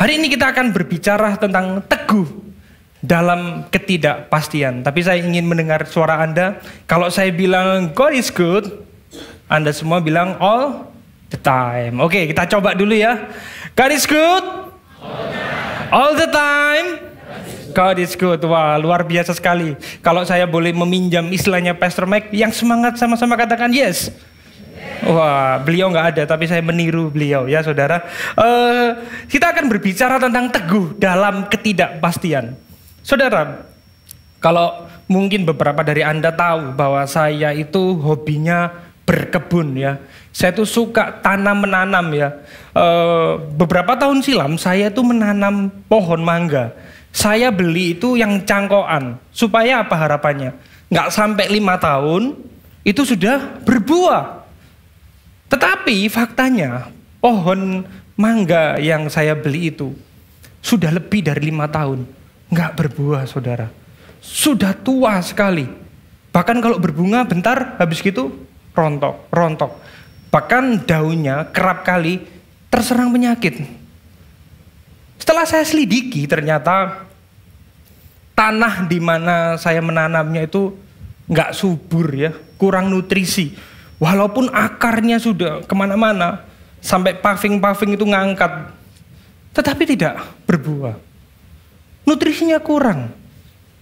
Hari ini kita akan berbicara tentang teguh dalam ketidakpastian. Tapi saya ingin mendengar suara Anda. Kalau saya bilang God is good, Anda semua bilang all the time. Oke, kita coba dulu ya. God is good all the time. God is good. Wah, luar biasa sekali. Kalau saya boleh meminjam istilahnya Pastor Mike, yang semangat sama-sama katakan yes. Wah, beliau nggak ada, tapi saya meniru beliau ya saudara. Kita akan berbicara tentang teguh dalam ketidakpastian. Saudara, kalau mungkin beberapa dari Anda tahu bahwa saya itu hobinya berkebun ya. Saya tuh suka tanam-menanam ya. Beberapa tahun silam saya tuh menanam pohon mangga. Saya beli itu yang cangkokan. Supaya apa harapannya? Nggak sampai 5 tahun itu sudah berbuah. Tetapi faktanya pohon mangga yang saya beli itu sudah lebih dari 5 tahun. Nggak berbuah saudara. Sudah tua sekali. Bahkan kalau berbunga bentar habis gitu rontok. Bahkan daunnya kerap kali terserang penyakit. Setelah saya selidiki ternyata tanah di mana saya menanamnya itu nggak subur ya. Kurang nutrisi. Walaupun akarnya sudah kemana-mana, sampai paving-paving itu ngangkat, tetapi tidak berbuah. Nutrisinya kurang.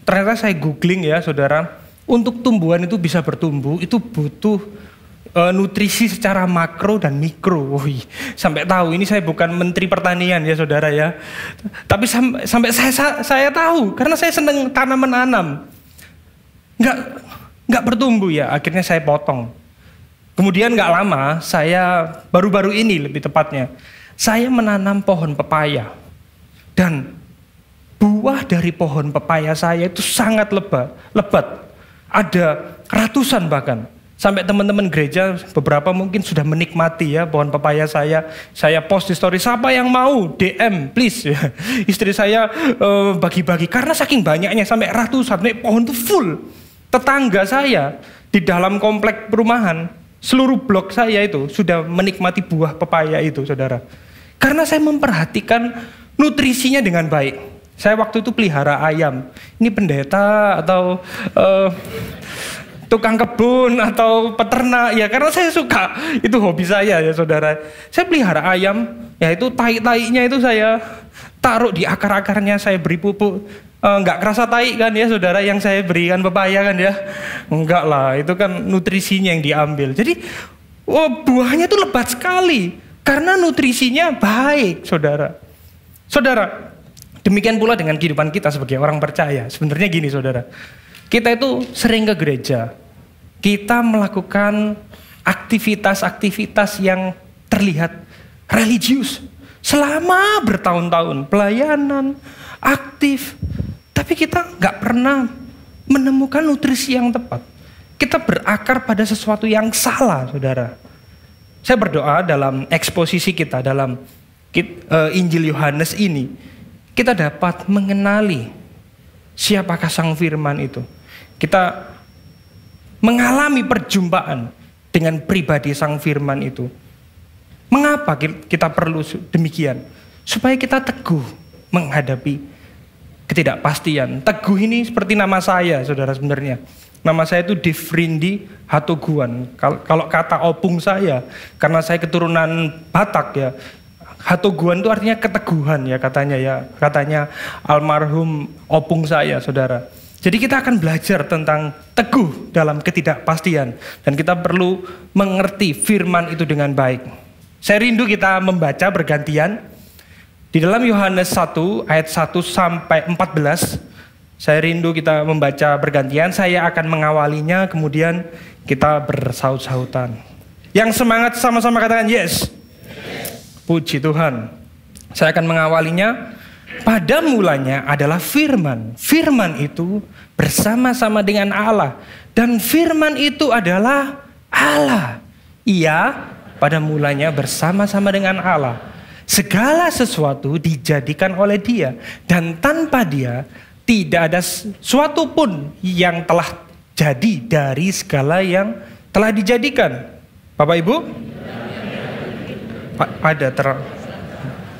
Ternyata saya googling ya saudara, untuk tumbuhan itu bisa bertumbuh, itu butuh nutrisi secara makro dan mikro. Wih, sampai tahu, ini saya bukan menteri pertanian ya saudara ya. Tapi sampai saya tahu, karena saya senang tanam-menanam. Nggak bertumbuh ya, akhirnya saya potong. Kemudian gak lama, saya baru-baru ini lebih tepatnya, saya menanam pohon pepaya. Dan buah dari pohon pepaya saya itu sangat lebat. Ada ratusan bahkan. Sampai teman-teman gereja beberapa mungkin sudah menikmati ya pohon pepaya saya. Saya post di story, siapa yang mau DM please. Istri saya bagi-bagi, karena saking banyaknya sampai ratusan, pohon itu full. Tetangga saya di dalam komplek perumahan, seluruh blok saya itu sudah menikmati buah pepaya itu, saudara. Karena saya memperhatikan nutrisinya dengan baik. Saya waktu itu pelihara ayam. Ini pendeta atau tukang kebun atau peternak ya, karena saya suka. Itu hobi saya ya, saudara. Saya pelihara ayam, ya itu tai-tainya itu saya taruh di akar-akarnya, saya beri pupuk. Nggak kerasa tai kan ya saudara yang saya berikan pepaya kan ya. Enggak lah, itu kan nutrisinya yang diambil. Jadi buahnya itu lebat sekali karena nutrisinya baik saudara. Saudara, demikian pula dengan kehidupan kita sebagai orang percaya. Sebenarnya gini saudara, kita itu sering ke gereja, kita melakukan aktivitas-aktivitas yang terlihat religius selama bertahun-tahun, pelayanan, aktif. Tapi kita nggak pernah menemukan nutrisi yang tepat. Kita berakar pada sesuatu yang salah, saudara. Saya berdoa dalam eksposisi kita, dalam Injil Yohanes ini, kita dapat mengenali siapakah Sang Firman itu. Kita mengalami perjumpaan dengan pribadi Sang Firman itu. Mengapa kita perlu demikian? Supaya kita teguh menghadapi ketidakpastian. Teguh ini seperti nama saya, saudara sebenarnya. Nama saya itu Defrindi Hatoguan. Kalau kata opung saya, karena saya keturunan Batak ya, Hatoguan itu artinya keteguhan ya katanya ya. Katanya almarhum opung saya, saudara. Jadi kita akan belajar tentang teguh dalam ketidakpastian. Dan kita perlu mengerti firman itu dengan baik. Saya rindu kita membaca bergantian. Di dalam Yohanes 1 ayat 1 sampai 14, saya rindu kita membaca bergantian. Saya akan mengawalinya, kemudian kita bersaut-sautan. Yang semangat sama-sama katakan yes. Puji Tuhan. Saya akan mengawalinya. Pada mulanya adalah firman. Firman itu bersama-sama dengan Allah. Dan firman itu adalah Allah. Ia pada mulanya bersama-sama dengan Allah. Segala sesuatu dijadikan oleh Dia, dan tanpa Dia tidak ada sesuatu pun yang telah jadi dari segala yang telah dijadikan. Bapak Ibu? Ada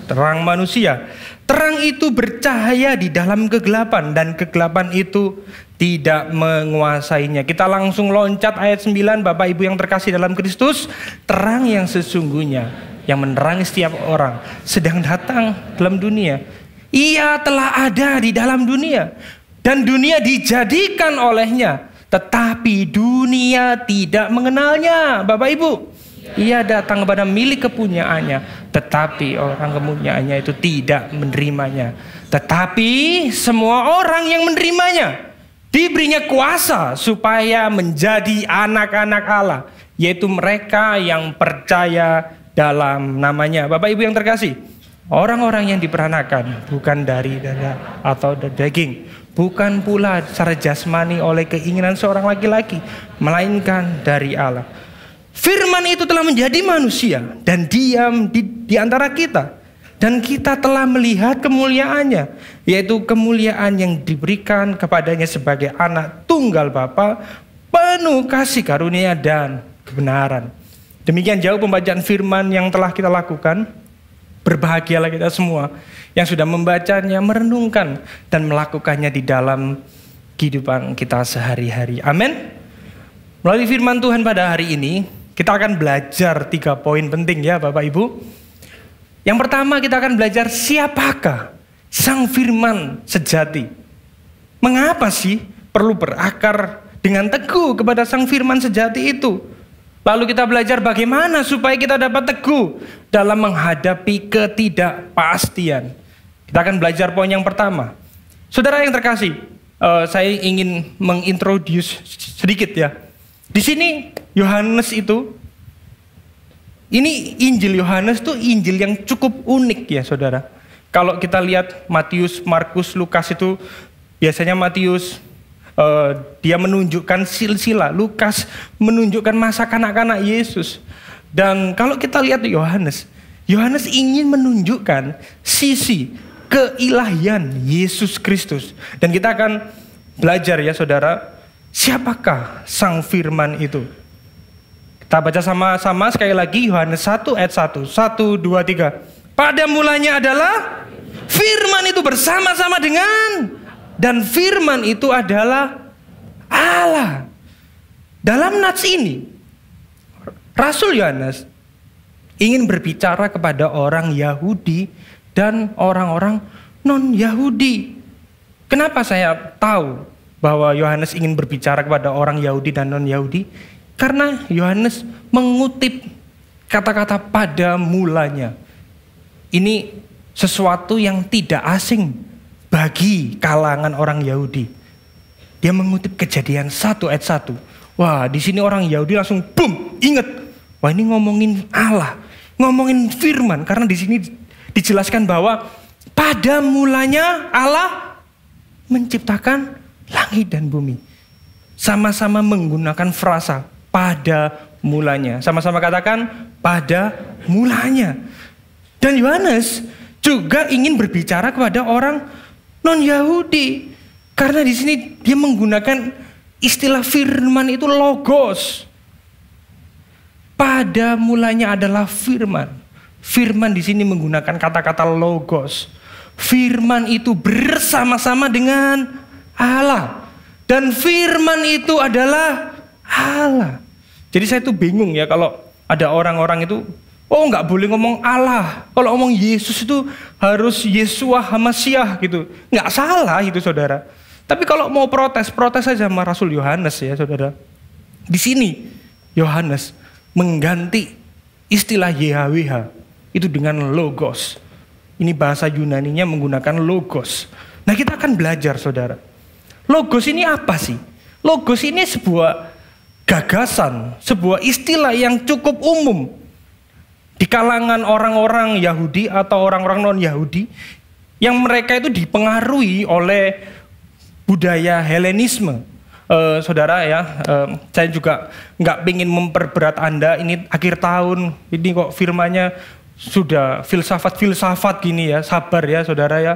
terang manusia. Terang itu bercahaya di dalam kegelapan dan kegelapan itu tidak menguasainya. Kita langsung loncat ayat 9, Bapak Ibu yang terkasih dalam Kristus. Terang yang sesungguhnya yang menerangi setiap orang sedang datang dalam dunia. Ia telah ada di dalam dunia dan dunia dijadikan olehnya, tetapi dunia tidak mengenalnya. Bapak Ibu, ia datang kepada milik kepunyaannya, tetapi orang kepunyaannya itu tidak menerimanya. Tetapi semua orang yang menerimanya diberinya kuasa supaya menjadi anak-anak Allah, yaitu mereka yang percaya dalam namanya. Bapak Ibu yang terkasih, orang-orang yang diperanakan bukan dari darah atau dari daging, bukan pula secara jasmani oleh keinginan seorang laki-laki, melainkan dari Allah. Firman itu telah menjadi manusia dan diam di antara kita, dan kita telah melihat kemuliaannya, yaitu kemuliaan yang diberikan kepadanya sebagai anak tunggal Bapa, penuh kasih karunia dan kebenaran. Demikian jauh pembacaan firman yang telah kita lakukan. Berbahagialah kita semua yang sudah membacanya, merenungkan, dan melakukannya di dalam kehidupan kita sehari-hari. Amin. Melalui firman Tuhan pada hari ini, kita akan belajar 3 poin penting ya Bapak Ibu. Yang pertama, kita akan belajar siapakah Sang Firman sejati. Mengapa sih perlu berakar dengan teguh kepada Sang Firman sejati itu? Lalu kita belajar bagaimana supaya kita dapat teguh dalam menghadapi ketidakpastian. Kita akan belajar poin yang pertama. Saudara yang terkasih, saya ingin mengintroduce sedikit ya. Di sini Yohanes itu, ini Injil Yohanes itu Injil yang cukup unik ya saudara. Kalau kita lihat Matius, Markus, Lukas itu biasanya Matius dia menunjukkan silsilah, Lukas menunjukkan masa kanak-kanak Yesus. Dan kalau kita lihat Yohanes ingin menunjukkan sisi keilahian Yesus Kristus. Dan kita akan belajar ya saudara, siapakah Sang Firman itu. Kita baca sama-sama sekali lagi Yohanes 1 ayat 1. 1, 2, 3. Pada mulanya adalah Firman itu bersama-sama dengan, dan Firman itu adalah Allah. Dalam nats ini, Rasul Yohanes ingin berbicara kepada orang Yahudi dan orang-orang non-Yahudi. Kenapa saya tahu bahwa Yohanes ingin berbicara kepada orang Yahudi dan non-Yahudi? Karena Yohanes mengutip kata-kata pada mulanya. Ini sesuatu yang tidak asing bagi kalangan orang Yahudi. Dia mengutip Kejadian 1 ayat 1. Wah, di sini orang Yahudi langsung boom, ingat. Wah, ini ngomongin Allah, ngomongin firman, karena di sini dijelaskan bahwa pada mulanya Allah menciptakan langit dan bumi. Sama-sama menggunakan frasa pada mulanya. Sama-sama katakan pada mulanya. Dan Yohanes juga ingin berbicara kepada orang non-Yahudi. Karena di sini dia menggunakan istilah firman itu logos. Pada mulanya adalah firman. Firman di sini menggunakan kata-kata logos. Firman itu bersama-sama dengan Allah. Dan firman itu adalah Allah. Jadi saya tuh bingung ya kalau ada orang-orang itu, oh nggak boleh ngomong Allah. Kalau ngomong Yesus itu harus Yesua Hamasiah gitu. Nggak salah itu saudara. Tapi kalau mau protes saja sama Rasul Yohanes ya saudara. Di sini Yohanes mengganti istilah YHWH itu dengan logos. Ini bahasa Yunaninya menggunakan logos. Nah kita akan belajar saudara. Logos ini apa sih? Logos ini sebuah gagasan, sebuah istilah yang cukup umum di kalangan orang-orang Yahudi atau orang-orang non-Yahudi yang mereka itu dipengaruhi oleh budaya Helenisme. Saudara ya, saya juga nggak ingin memperberat Anda, ini akhir tahun, ini kok firmannya sudah filsafat gini ya, sabar ya saudara ya.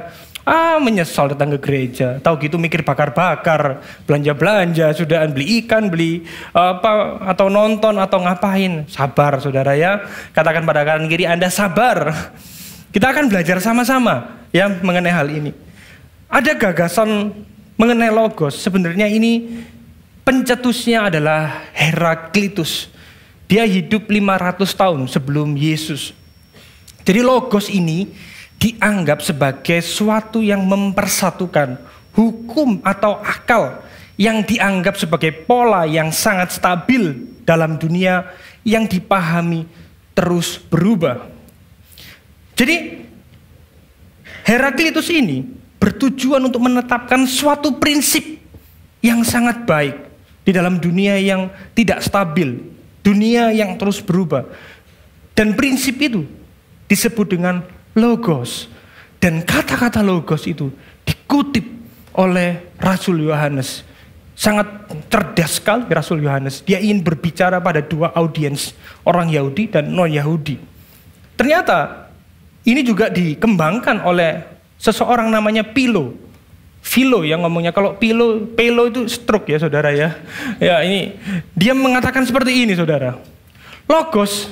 Menyesal datang ke gereja, tahu gitu mikir bakar-bakar, belanja-belanja, sudah beli ikan, beli apa, atau nonton, atau ngapain. Sabar saudara ya, katakan pada kanan kiri Anda sabar. Kita akan belajar sama-sama ya mengenai hal ini. Ada gagasan mengenai logos. Sebenarnya ini pencetusnya adalah Heraklitus. Dia hidup 500 tahun sebelum Yesus. Jadi logos ini dianggap sebagai suatu yang mempersatukan hukum atau akal yang dianggap sebagai pola yang sangat stabil dalam dunia yang dipahami terus berubah. Jadi Heraklitus ini bertujuan untuk menetapkan suatu prinsip yang sangat baik di dalam dunia yang tidak stabil, dunia yang terus berubah. Dan prinsip itu disebut dengan logos. Dan kata-kata logos itu dikutip oleh Rasul Yohanes. Sangat cerdas sekali Rasul Yohanes. Dia ingin berbicara pada dua audiens, orang Yahudi dan non-Yahudi. Ternyata ini juga dikembangkan oleh seseorang namanya Philo yang ngomongnya. Kalau Philo itu stroke ya saudara ya. Ya ini dia mengatakan seperti ini saudara. Logos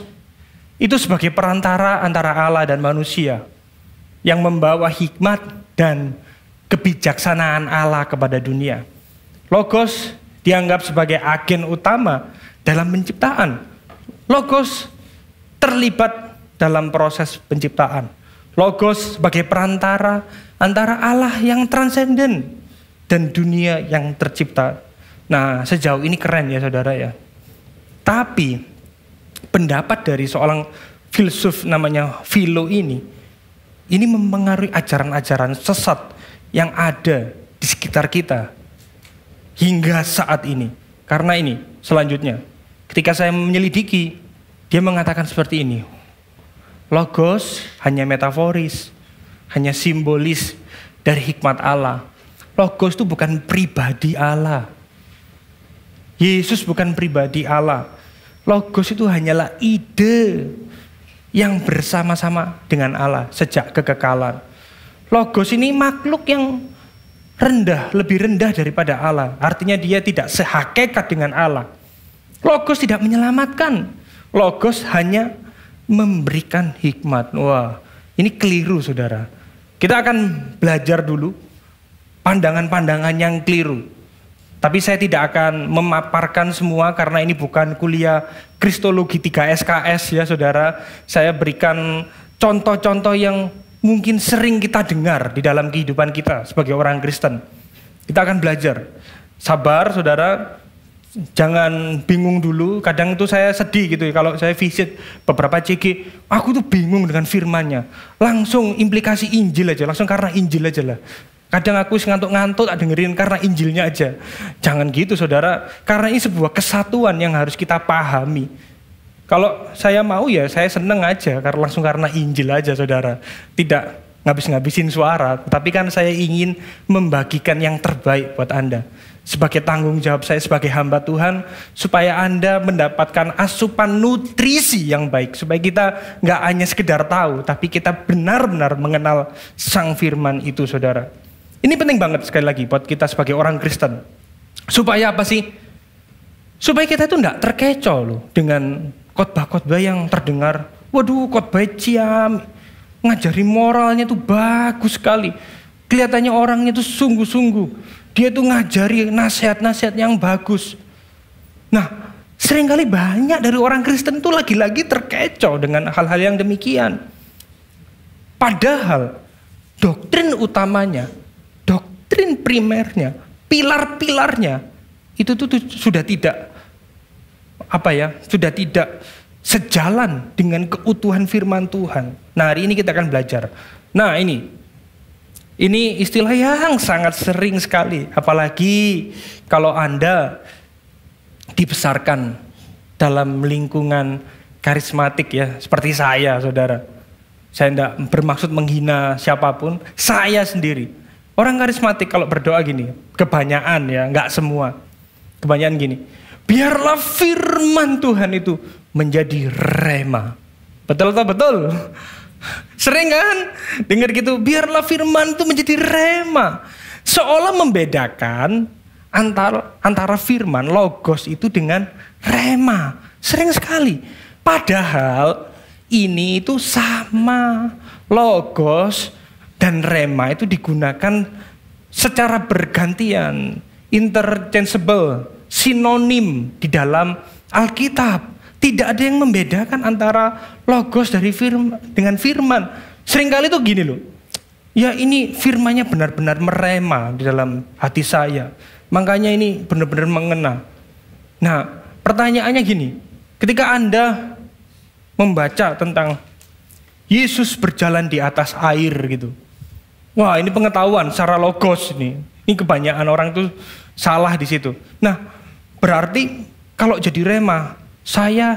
itu sebagai perantara antara Allah dan manusia yang membawa hikmat dan kebijaksanaan Allah kepada dunia. Logos dianggap sebagai agen utama dalam penciptaan. Logos terlibat dalam proses penciptaan. Logos sebagai perantara antara Allah yang transenden dan dunia yang tercipta. Nah, sejauh ini keren ya saudara ya. Tapi pendapat dari seorang filsuf namanya Philo ini mempengaruhi ajaran-ajaran sesat yang ada di sekitar kita hingga saat ini. Karena ini selanjutnya, ketika saya menyelidiki, dia mengatakan seperti ini. Logos hanya metaforis, hanya simbolis dari hikmat Allah. Logos itu bukan pribadi Allah. Yesus bukan pribadi Allah. Logos itu hanyalah ide yang bersama-sama dengan Allah sejak kekekalan. Logos ini makhluk yang rendah, lebih rendah daripada Allah. Artinya dia tidak sehakikat dengan Allah. Logos tidak menyelamatkan. Logos hanya memberikan hikmat. Wah, ini keliru saudara. Kita akan belajar dulu pandangan-pandangan yang keliru. Tapi saya tidak akan memaparkan semua karena ini bukan kuliah Kristologi 3 SKS ya saudara. Saya berikan contoh-contoh yang mungkin sering kita dengar di dalam kehidupan kita sebagai orang Kristen. Kita akan belajar. Sabar saudara. Jangan bingung dulu, kadang itu saya sedih gitu ya kalau saya visit beberapa CG, aku tuh bingung dengan firmannya. Langsung implikasi Injil aja, langsung karena Injil aja lah. Kadang aku ngantuk-ngantuk tak dengerin karena Injilnya aja. Jangan gitu saudara, karena ini sebuah kesatuan yang harus kita pahami. Kalau saya mau ya saya seneng aja, langsung karena Injil aja saudara. Tidak ngabis-ngabisin suara, tapi kan saya ingin membagikan yang terbaik buat Anda. Sebagai tanggung jawab saya sebagai hamba Tuhan, supaya Anda mendapatkan asupan nutrisi yang baik. Supaya kita gak hanya sekedar tahu, tapi kita benar-benar mengenal sang firman itu saudara. Ini penting banget sekali lagi buat kita sebagai orang Kristen. Supaya apa sih? Supaya kita itu gak terkecoh loh dengan khotbah-khotbah yang terdengar. Waduh khotbah ciam, ngajari moralnya tuh bagus sekali. Kelihatannya orangnya tuh sungguh-sungguh. Dia tuh ngajari nasihat-nasihat yang bagus. Nah, seringkali banyak dari orang Kristen tuh lagi-lagi terkecoh dengan hal-hal yang demikian. Padahal doktrin utamanya, doktrin primernya, pilar-pilarnya itu tuh sudah tidak sudah tidak sejalan dengan keutuhan firman Tuhan. Nah, hari ini kita akan belajar. Nah, ini istilah yang sangat sering sekali, apalagi kalau Anda dibesarkan dalam lingkungan karismatik ya, seperti saya saudara. Saya tidak bermaksud menghina siapapun, saya sendiri. Orang karismatik kalau berdoa gini, kebanyakan ya, nggak semua. Kebanyakan gini, biarlah firman Tuhan itu menjadi rema. Betul tak betul? Sering kan dengar gitu, biarlah firman itu menjadi rema. Seolah membedakan antara firman logos itu dengan rema. Sering sekali. Padahal ini itu sama. Logos dan rema itu digunakan secara bergantian, interchangeable, sinonim di dalam Alkitab. Tidak ada yang membedakan antara logos dari dengan firman. Seringkali itu gini loh. Ya ini firmannya benar-benar merema di dalam hati saya. Makanya ini benar-benar mengena. Nah, pertanyaannya gini. Ketika Anda membaca tentang Yesus berjalan di atas air gitu. Wah, ini pengetahuan secara logos ini. Ini kebanyakan orang tuh salah di situ. Nah, berarti kalau jadi rema, saya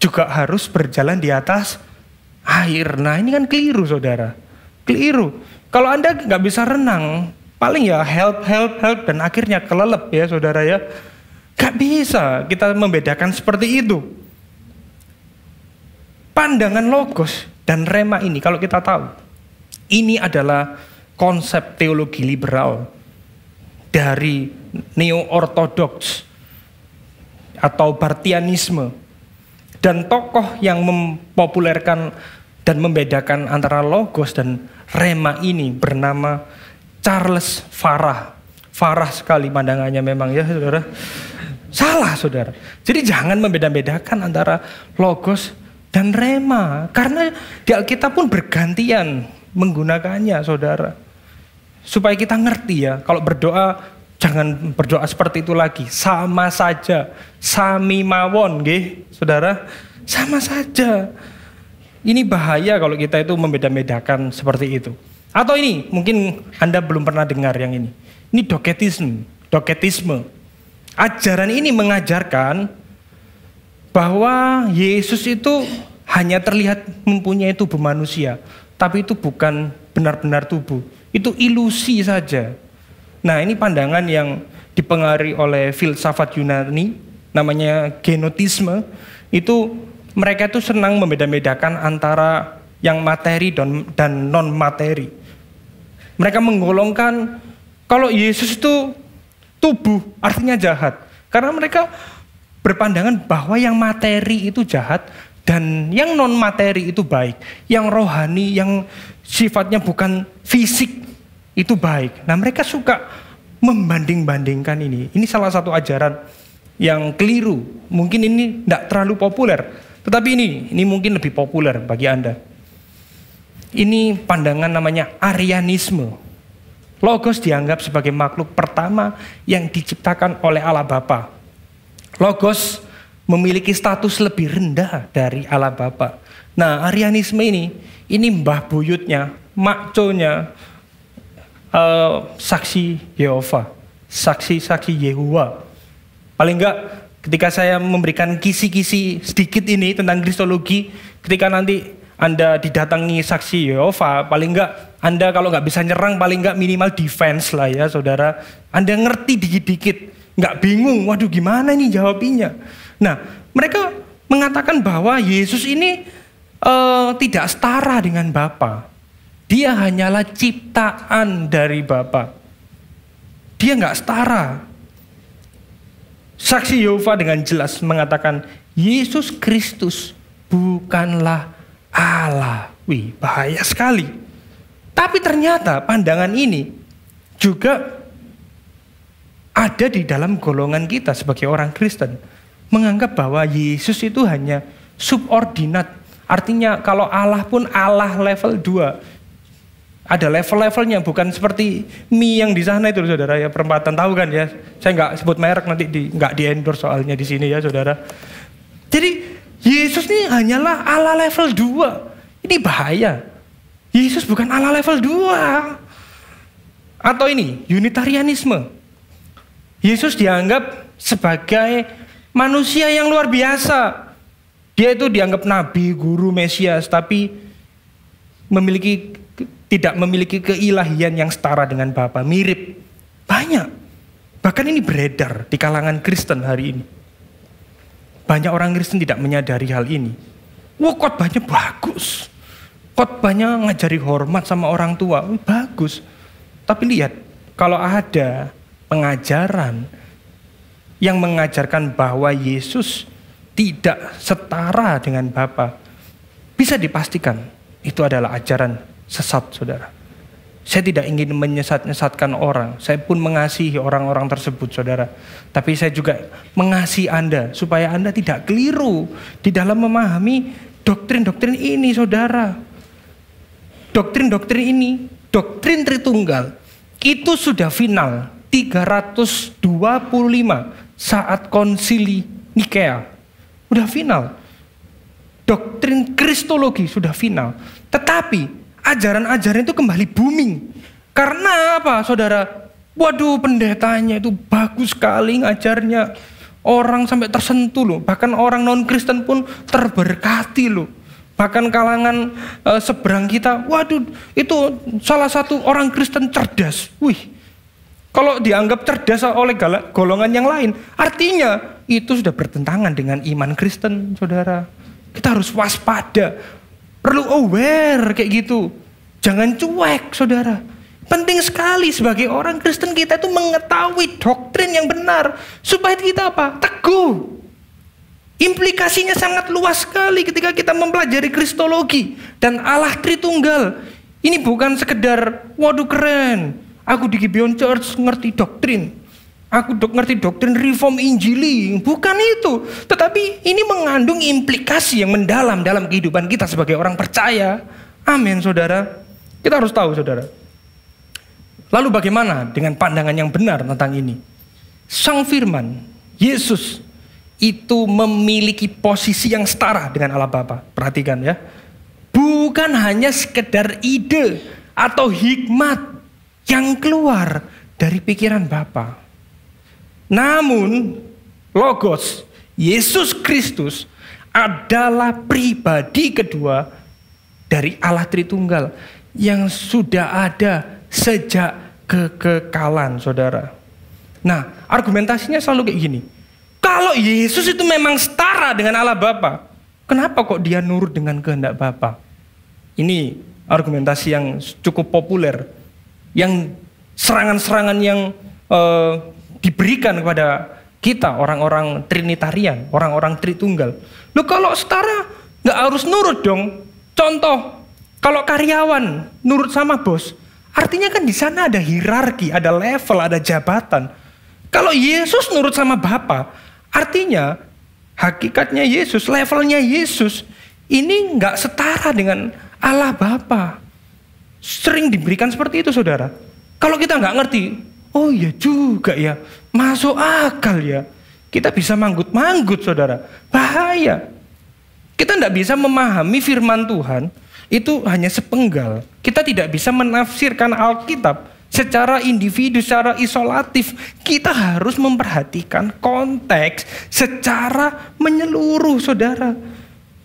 juga harus berjalan di atas air. Nah ini kan keliru saudara. Keliru. Kalau Anda nggak bisa renang, paling ya help dan akhirnya kelelep ya saudara ya. Gak bisa kita membedakan seperti itu. Pandangan logos dan rema ini kalau kita tahu, ini adalah konsep teologi liberal dari neo-ortodoks atau Bartianisme, dan tokoh yang mempopulerkan dan membedakan antara logos dan rema ini bernama Charles Farah. Farah sekali pandangannya memang ya saudara. Salah saudara. Jadi jangan membeda-bedakan antara logos dan rema, karena di Alkitab pun bergantian menggunakannya saudara. Supaya kita ngerti ya, kalau berdoa jangan berdoa seperti itu lagi. Sama saja. Sami mawon, nggih, saudara. Sama saja. Ini bahaya kalau kita itu membeda-bedakan seperti itu. Atau ini, mungkin Anda belum pernah dengar yang ini. Ini doketisme. Ajaran ini mengajarkan bahwa Yesus itu hanya terlihat mempunyai tubuh manusia. Tapi itu bukan benar-benar tubuh. Itu ilusi saja. Nah ini pandangan yang dipengaruhi oleh filsafat Yunani, namanya genotisme. Itu mereka itu senang membeda-bedakan antara yang materi dan non materi. Mereka menggolongkan kalau Yesus itu tubuh artinya jahat. Karena mereka berpandangan bahwa yang materi itu jahat dan yang non materi itu baik. Yang rohani, yang sifatnya bukan fisik itu baik. Nah mereka suka membanding-bandingkan ini. Ini salah satu ajaran yang keliru. Mungkin ini tidak terlalu populer. Tetapi ini mungkin lebih populer bagi Anda. Ini pandangan namanya Arianisme. Logos dianggap sebagai makhluk pertama yang diciptakan oleh Allah Bapa. Logos memiliki status lebih rendah dari Allah Bapa. Nah Arianisme ini mbah buyutnya, makconya, saksi Yehova, saksi Yehuwa. Paling enggak ketika saya memberikan kisi-kisi sedikit ini tentang kristologi, ketika nanti Anda didatangi saksi Yehova, paling enggak Anda kalau nggak bisa nyerang, paling enggak minimal defense lah ya saudara. Anda ngerti dikit-dikit, nggak bingung, waduh gimana nih jawabinya. Nah mereka mengatakan bahwa Yesus ini tidak setara dengan Bapa. Dia hanyalah ciptaan dari Bapa. Dia nggak setara. Saksi Yehova dengan jelas mengatakan Yesus Kristus bukanlah Allah. Wih, bahaya sekali. Tapi ternyata pandangan ini juga ada di dalam golongan kita sebagai orang Kristen. Menganggap bahwa Yesus itu hanya subordinat. Artinya kalau Allah pun Allah level 2. Ada level-levelnya, bukan seperti mie yang di sana itu saudara ya, perempatan, tahu kan ya. Saya nggak sebut merek, nanti nggak di endorse soalnya di sini ya saudara. Jadi Yesus ini hanyalah Allah level 2. Ini bahaya. Yesus bukan Allah level 2. Atau ini Unitarianisme. Yesus dianggap sebagai manusia yang luar biasa. Dia itu dianggap nabi, guru, Mesias, tapi tidak memiliki keilahian yang setara dengan Bapa, mirip. Banyak. Bahkan ini beredar di kalangan Kristen hari ini. Banyak orang Kristen tidak menyadari hal ini. Wah, khotbahnya bagus. Khotbahnya ngajari hormat sama orang tua, bagus. Tapi lihat, kalau ada pengajaran yang mengajarkan bahwa Yesus tidak setara dengan Bapa, bisa dipastikan itu adalah ajaran sesat, saudara. Saya tidak ingin menyesatkan orang. Saya pun mengasihi orang-orang tersebut, saudara. Tapi saya juga mengasihi Anda supaya Anda tidak keliru di dalam memahami doktrin-doktrin ini, saudara. Doktrin-doktrin ini, doktrin Tritunggal, itu sudah final 325 saat konsili Nikea. Udah final. Doktrin Kristologi sudah final. Tetapi ajaran-ajaran itu kembali booming. Karena apa, saudara? Waduh, pendetanya itu bagus sekali ngajarnya. Orang sampai tersentuh loh. Bahkan orang non-Kristen pun terberkati loh. Bahkan kalangan seberang kita, waduh, itu salah satu orang Kristen cerdas. Wih, kalau dianggap cerdas oleh golongan yang lain, artinya itu sudah bertentangan dengan iman Kristen, saudara. Kita harus waspada. Perlu aware kayak gitu. Jangan cuek, saudara. Penting sekali sebagai orang Kristen kita itu mengetahui doktrin yang benar. Supaya kita apa? Teguh. Implikasinya sangat luas sekali ketika kita mempelajari Kristologi dan Allah Tritunggal. Ini bukan sekedar, waduh keren, aku di Gibeon Church ngerti doktrin. Aku ngerti doktrin reform Injili. Bukan itu. Tetapi ini mengandung implikasi yang mendalam dalam kehidupan kita sebagai orang percaya. Amin, saudara. Kita harus tahu, saudara. Lalu bagaimana dengan pandangan yang benar tentang ini? Sang Firman, Yesus, itu memiliki posisi yang setara dengan Allah Bapa. Perhatikan ya. Bukan hanya sekedar ide atau hikmat yang keluar dari pikiran Bapa. Namun, Logos, Yesus Kristus adalah pribadi kedua dari Allah Tritunggal yang sudah ada sejak kekekalan, saudara. Nah, argumentasinya selalu kayak gini. Kalau Yesus itu memang setara dengan Allah Bapa, kenapa kok dia nurut dengan kehendak Bapa? Ini argumentasi yang cukup populer, yang serangan-serangan yang diberikan kepada kita orang-orang Trinitarian, orang-orang Tritunggal. Loh, kalau setara nggak harus nurut dong. Contoh, kalau karyawan nurut sama bos, artinya kan di sana ada hierarki, ada level, ada jabatan. Kalau Yesus nurut sama Bapa, artinya hakikatnya Yesus, levelnya Yesus ini nggak setara dengan Allah Bapa. Sering diberikan seperti itu, saudara. Kalau kita nggak ngerti, oh iya juga ya, masuk akal ya. Kita bisa manggut-manggut, saudara. Bahaya. Kita tidak bisa memahami firman Tuhan itu hanya sepenggal. Kita tidak bisa menafsirkan Alkitab secara individu, secara isolatif. Kita harus memperhatikan konteks secara menyeluruh, saudara.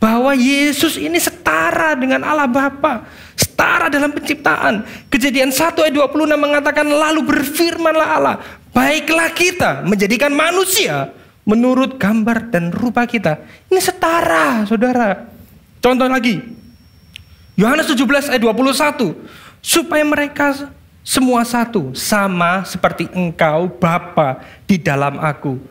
Bahwa Yesus ini setara dengan Allah Bapa, setara dalam penciptaan. Kejadian 1 ayat 26 mengatakan, lalu berfirmanlah Allah, baiklah kita menjadikan manusia menurut gambar dan rupa kita. Ini setara, saudara. Contoh lagi, Yohanes 17 ayat 21, supaya mereka semua satu, sama seperti engkau Bapa di dalam aku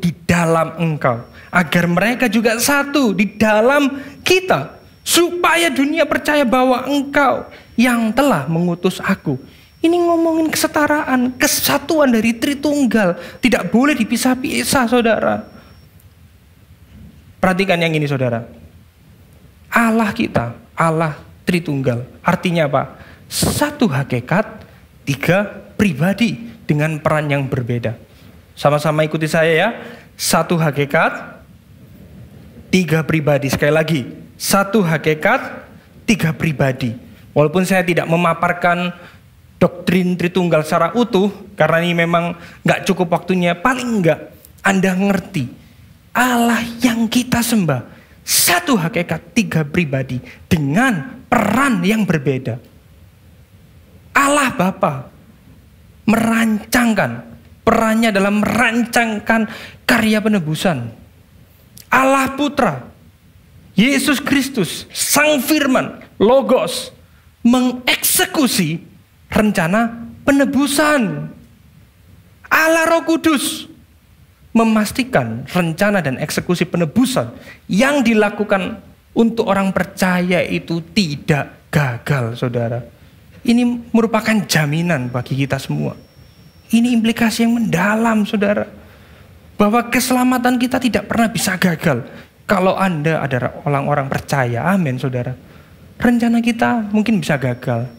di dalam engkau, agar mereka juga satu di dalam kita, supaya dunia percaya bahwa engkau yang telah mengutus aku. Ini ngomongin kesetaraan, kesatuan dari Tritunggal, tidak boleh dipisah-pisah, saudara. Perhatikan yang ini, saudara. Allah kita, Allah Tritunggal, artinya apa? Satu hakikat, tiga pribadi dengan peran yang berbeda. Sama-sama ikuti saya ya. Satu hakikat, tiga pribadi. Sekali lagi, satu hakikat, tiga pribadi. Walaupun saya tidak memaparkan doktrin Tritunggal secara utuh, karena ini memang gak cukup waktunya, paling enggak Anda ngerti Allah yang kita sembah, satu hakikat, tiga pribadi dengan peran yang berbeda. Allah Bapa merancangkan, perannya dalam merancangkan karya penebusan. Allah Putra, Yesus Kristus, Sang Firman, Logos, mengeksekusi rencana penebusan. Allah Roh Kudus memastikan rencana dan eksekusi penebusan yang dilakukan untuk orang percaya itu tidak gagal, saudara. Ini merupakan jaminan bagi kita semua. Ini implikasi yang mendalam, saudara. Bahwa keselamatan kita tidak pernah bisa gagal kalau Anda adalah orang-orang percaya. Amin, saudara. Rencana kita mungkin bisa gagal.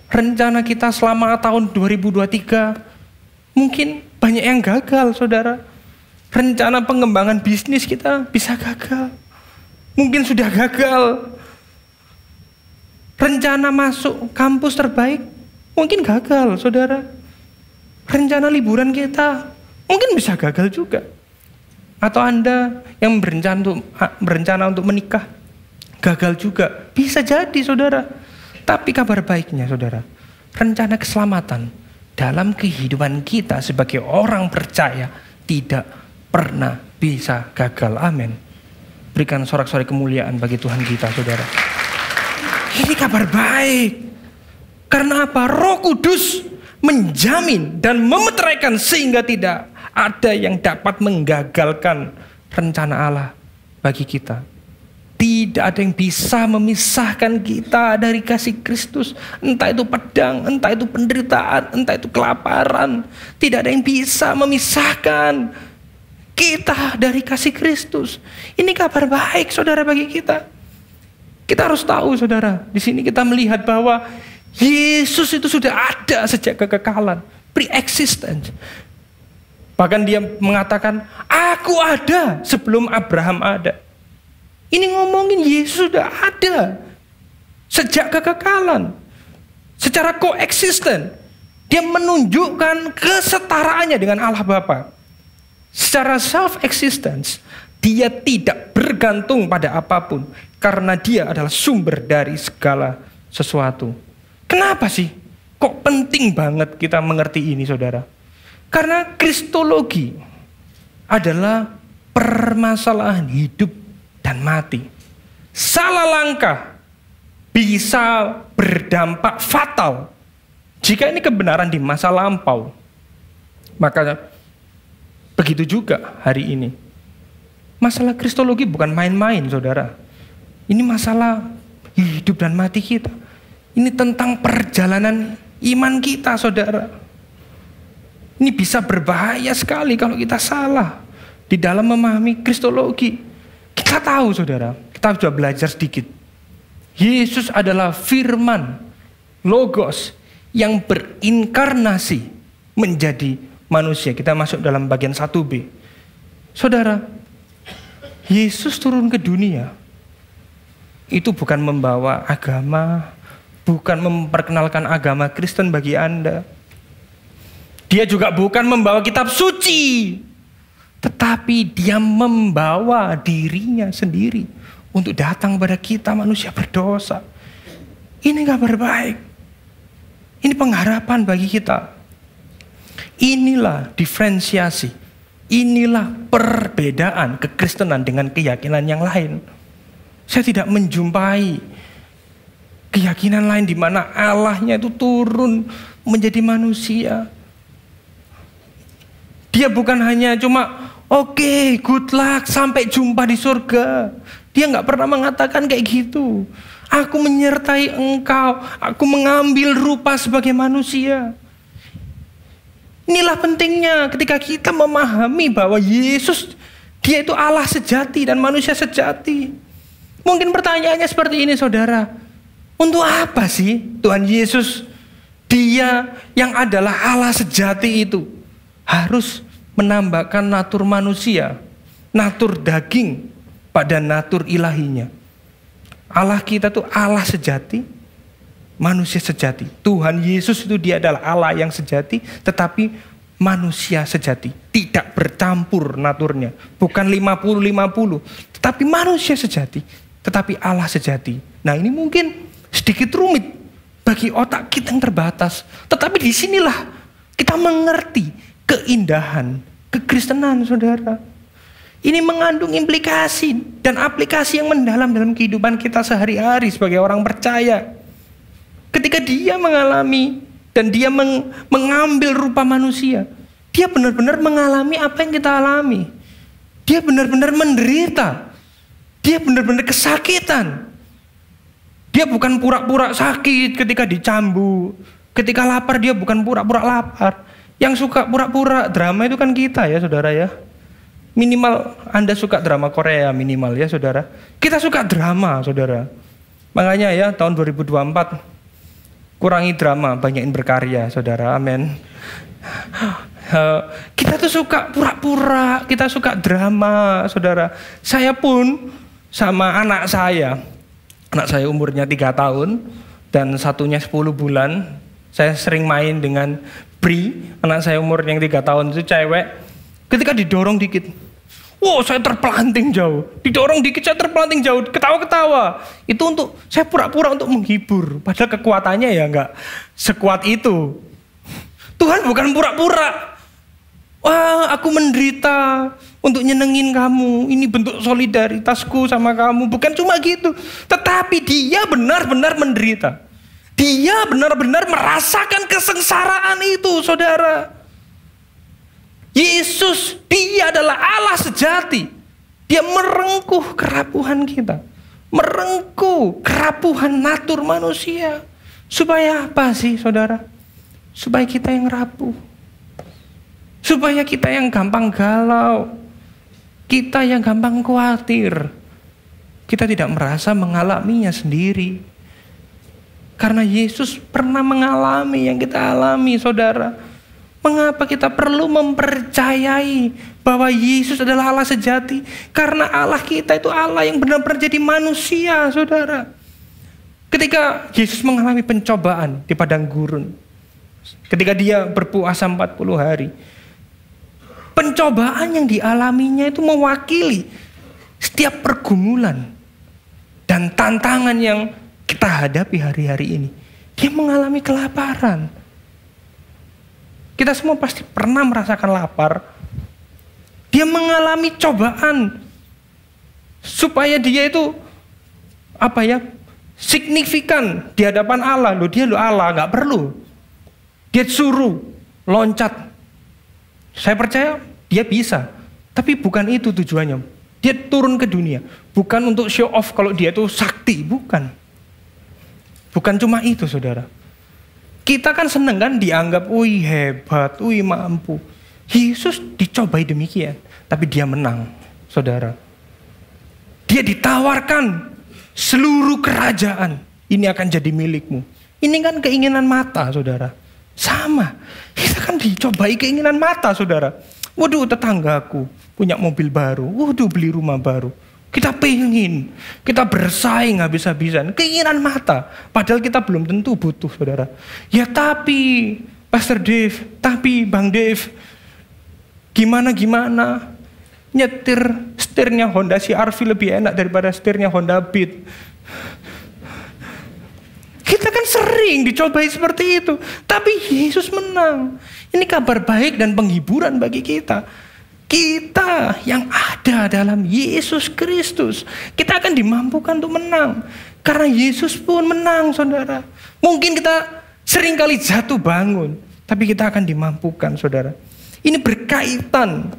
Rencana kita selama tahun 2023 mungkin banyak yang gagal, saudara. Rencana pengembangan bisnis kita bisa gagal. Mungkin sudah gagal. Rencana masuk kampus terbaik mungkin gagal, saudara. Rencana liburan kita mungkin bisa gagal juga. Atau Anda yang berencana untuk menikah gagal juga. Bisa jadi, saudara. Tapi kabar baiknya, saudara, rencana keselamatan dalam kehidupan kita sebagai orang percaya tidak pernah bisa gagal. Amin. Berikan sorak-sorai kemuliaan bagi Tuhan kita, saudara. Ini kabar baik. Karena apa? Roh Kudus menjamin dan memeteraikan sehingga tidak ada yang dapat menggagalkan rencana Allah bagi kita. Tidak ada yang bisa memisahkan kita dari kasih Kristus. Entah itu pedang, entah itu penderitaan, entah itu kelaparan. Tidak ada yang bisa memisahkan kita dari kasih Kristus. Ini kabar baik, saudara, bagi kita. Kita harus tahu, saudara, di sini kita melihat bahwa Yesus itu sudah ada sejak kekekalan, pre-existence. Bahkan dia mengatakan, aku ada sebelum Abraham ada. Ini ngomongin Yesus sudah ada sejak kekekalan. Secara koeksisten, dia menunjukkan kesetaraannya dengan Allah Bapa. Secara self-existence, dia tidak bergantung pada apapun. Karena dia adalah sumber dari segala sesuatu. Kenapa sih? Kok penting banget kita mengerti ini, saudara? Karena kristologi adalah permasalahan hidup dan mati. Salah langkah bisa berdampak fatal. Jika ini kebenaran di masa lampau, maka begitu juga hari ini. Masalah kristologi bukan main-main, saudara. Ini masalah hidup dan mati kita. Ini tentang perjalanan iman kita, saudara. Ini bisa berbahaya sekali kalau kita salah di dalam memahami kristologi. Kita tahu, saudara, kita sudah belajar sedikit. Yesus adalah firman, logos, yang berinkarnasi menjadi manusia. Kita masuk dalam bagian 1B. Saudara, Yesus turun ke dunia. Itu bukan membawa agama, bukan memperkenalkan agama Kristen bagi Anda. Dia juga bukan membawa kitab suci. Tetapi dia membawa dirinya sendiri untuk datang pada kita manusia berdosa. Ini kabar baik. Ini pengharapan bagi kita. Inilah diferensiasi. Inilah perbedaan kekristenan dengan keyakinan yang lain. Saya tidak menjumpai keyakinan lain di mana Allahnya itu turun menjadi manusia. Dia bukan hanya cuma oke, good luck, sampai jumpa di surga. Dia nggak pernah mengatakan kayak gitu. Aku menyertai engkau, aku mengambil rupa sebagai manusia. Inilah pentingnya ketika kita memahami bahwa Yesus, dia itu Allah sejati dan manusia sejati. Mungkin pertanyaannya seperti ini, saudara. Untuk apa sih Tuhan Yesus, dia yang adalah Allah sejati itu, harus menambahkan natur manusia, natur daging pada natur ilahinya? Allah kita tuh Allah sejati, manusia sejati. Tuhan Yesus itu dia adalah Allah yang sejati, tetapi manusia sejati. Tidak bercampur naturnya. Bukan 50-50, tetapi manusia sejati, tetapi Allah sejati. Nah, ini mungkin sedikit rumit bagi otak kita yang terbatas. Tetapi disinilah kita mengerti keindahan kekristenan, saudara. Ini mengandung implikasi dan aplikasi yang mendalam dalam kehidupan kita sehari-hari sebagai orang percaya. Ketika dia mengalami dan dia mengambil rupa manusia, dia benar-benar mengalami apa yang kita alami. Dia benar-benar menderita. Dia benar-benar kesakitan. Dia bukan pura-pura sakit ketika dicambuk. Ketika lapar dia bukan pura-pura lapar. Yang suka pura-pura drama itu kan kita ya saudara ya. Minimal Anda suka drama Korea minimal ya saudara. Kita suka drama saudara. Makanya ya tahun 2024 kurangi drama, banyakin berkarya saudara. Amin. Kita tuh suka pura-pura, kita suka drama saudara. Saya pun sama anak saya umurnya 3 tahun dan satunya 10 bulan. Saya sering main dengan Bri, anak saya umur yang 3 tahun itu cewek. Ketika didorong dikit, wow saya terpelanting jauh. Didorong dikit saya terpelanting jauh, ketawa-ketawa. Itu untuk, saya pura-pura untuk menghibur. Padahal kekuatannya ya enggak sekuat itu. Tuhan bukan pura-pura. Wah aku menderita untuk nyenengin kamu. Ini bentuk solidaritasku sama kamu. Bukan cuma gitu. Tetapi dia benar-benar menderita. Dia benar-benar merasakan kesengsaraan itu, saudara. Yesus, dia adalah Allah sejati. Dia merengkuh kerapuhan kita. Merengkuh kerapuhan natur manusia. Supaya apa sih, saudara? Supaya kita yang rapuh. Supaya kita yang gampang galau. Kita yang gampang khawatir. Kita tidak merasa mengalaminya sendiri. Karena Yesus pernah mengalami yang kita alami, saudara. Mengapa kita perlu mempercayai bahwa Yesus adalah Allah sejati? Karena Allah kita itu Allah yang benar-benar jadi manusia, saudara. Ketika Yesus mengalami pencobaan di padang gurun. Ketika dia berpuasa 40 hari. Pencobaan yang dialaminya itu mewakili setiap pergumulan dan tantangan yang kita hadapi hari-hari ini. Dia mengalami kelaparan. Kita semua pasti pernah merasakan lapar. Dia mengalami cobaan supaya dia itu signifikan di hadapan Allah. Dia Allah, nggak perlu. Dia suruh loncat. Saya percaya dia bisa, tapi bukan itu tujuannya. Dia turun ke dunia, bukan untuk show off kalau dia itu sakti, bukan. Bukan cuma itu, saudara. Kita kan seneng kan dianggap, wih hebat, wih mampu. Yesus dicobai demikian, tapi dia menang, saudara. Dia ditawarkan seluruh kerajaan, ini akan jadi milikmu. Ini kan keinginan mata, saudara. Sama, kita kan dicobai keinginan mata, saudara. Waduh, tetanggaku punya mobil baru, waduh beli rumah baru. Kita pengen, kita bersaing habis-habisan, keinginan mata. Padahal kita belum tentu butuh, saudara. Ya tapi, Pastor Dave, tapi Bang Dave, gimana? Nyetir setirnya Honda CR-V lebih enak daripada setirnya Honda Beat. Kita kan sering dicobai seperti itu. Tapi Yesus menang. Ini kabar baik dan penghiburan bagi kita. Kita yang ada dalam Yesus Kristus. Kita akan dimampukan untuk menang. Karena Yesus pun menang, saudara. Mungkin kita sering kali jatuh bangun. Tapi kita akan dimampukan, saudara. Ini berkaitan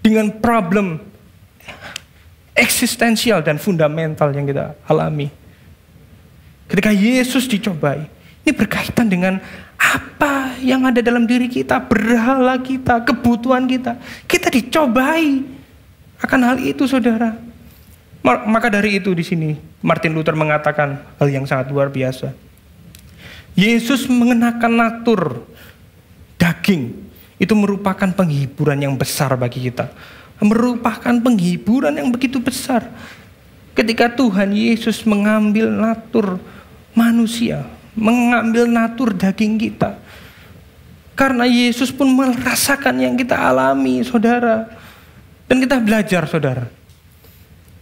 dengan problem eksistensial dan fundamental yang kita alami. Ketika Yesus dicobai, ini berkaitan dengan apa yang ada dalam diri kita, berhala kita, kebutuhan kita. Kita dicobai akan hal itu, saudara. Maka dari itu di sini Martin Luther mengatakan hal yang sangat luar biasa. Yesus mengenakan natur daging itu merupakan penghiburan yang besar bagi kita. Merupakan penghiburan yang begitu besar. Ketika Tuhan Yesus mengambil natur manusia, mengambil natur daging kita. Karena Yesus pun merasakan yang kita alami, saudara. Dan kita belajar, saudara.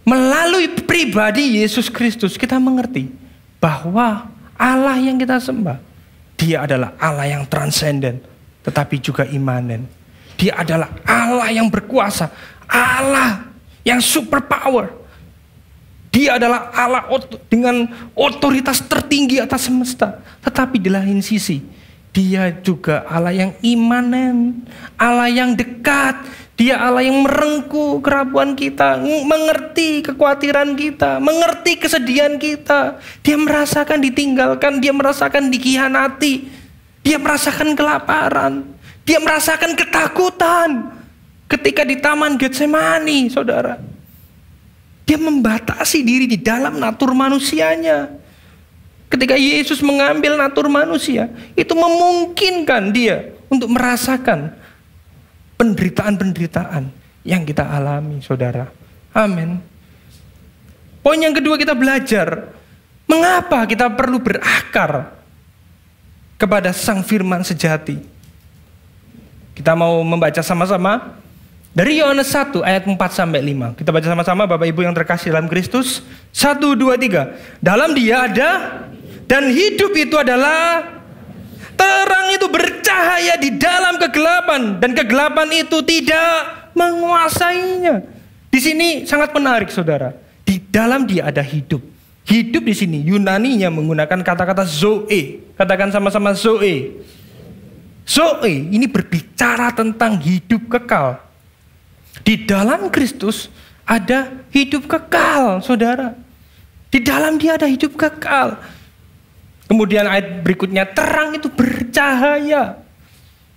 Melalui pribadi Yesus Kristus, kita mengerti bahwa Allah yang kita sembah, dia adalah Allah yang transenden, tetapi juga imanen. Dia adalah Allah yang berkuasa, Allah yang super power. Dia adalah Allah dengan otoritas tertinggi atas semesta. Tetapi di lain sisi, dia juga Allah yang imanen, Allah yang dekat. Dia Allah yang merengkuh kerapuan kita, mengerti kekhawatiran kita, mengerti kesedihan kita. Dia merasakan ditinggalkan, dia merasakan dikhianati, dia merasakan kelaparan, dia merasakan ketakutan. Ketika di Taman Getsemani, saudara, dia membatasi diri di dalam natur manusianya. Ketika Yesus mengambil natur manusia, itu memungkinkan dia untuk merasakan penderitaan-penderitaan yang kita alami, saudara. Amin. Poin yang kedua, kita belajar mengapa kita perlu berakar kepada Sang Firman sejati. Kita mau membaca sama-sama dari Yohanes 1 ayat 4-5. Kita baca sama-sama, Bapak Ibu yang terkasih dalam Kristus. 1, 2, 3. Dalam Dia ada, dan hidup itu adalah terang, itu bercahaya di dalam kegelapan, dan kegelapan itu tidak menguasainya. Di sini sangat menarik, saudara. Di dalam Dia ada hidup. Hidup di sini Yunaninya menggunakan kata-kata zoe. Katakan sama-sama zoe. Zoe ini berbicara tentang hidup kekal. Di dalam Kristus ada hidup kekal, saudara. Di dalam Dia ada hidup kekal. Kemudian ayat berikutnya, terang itu bercahaya.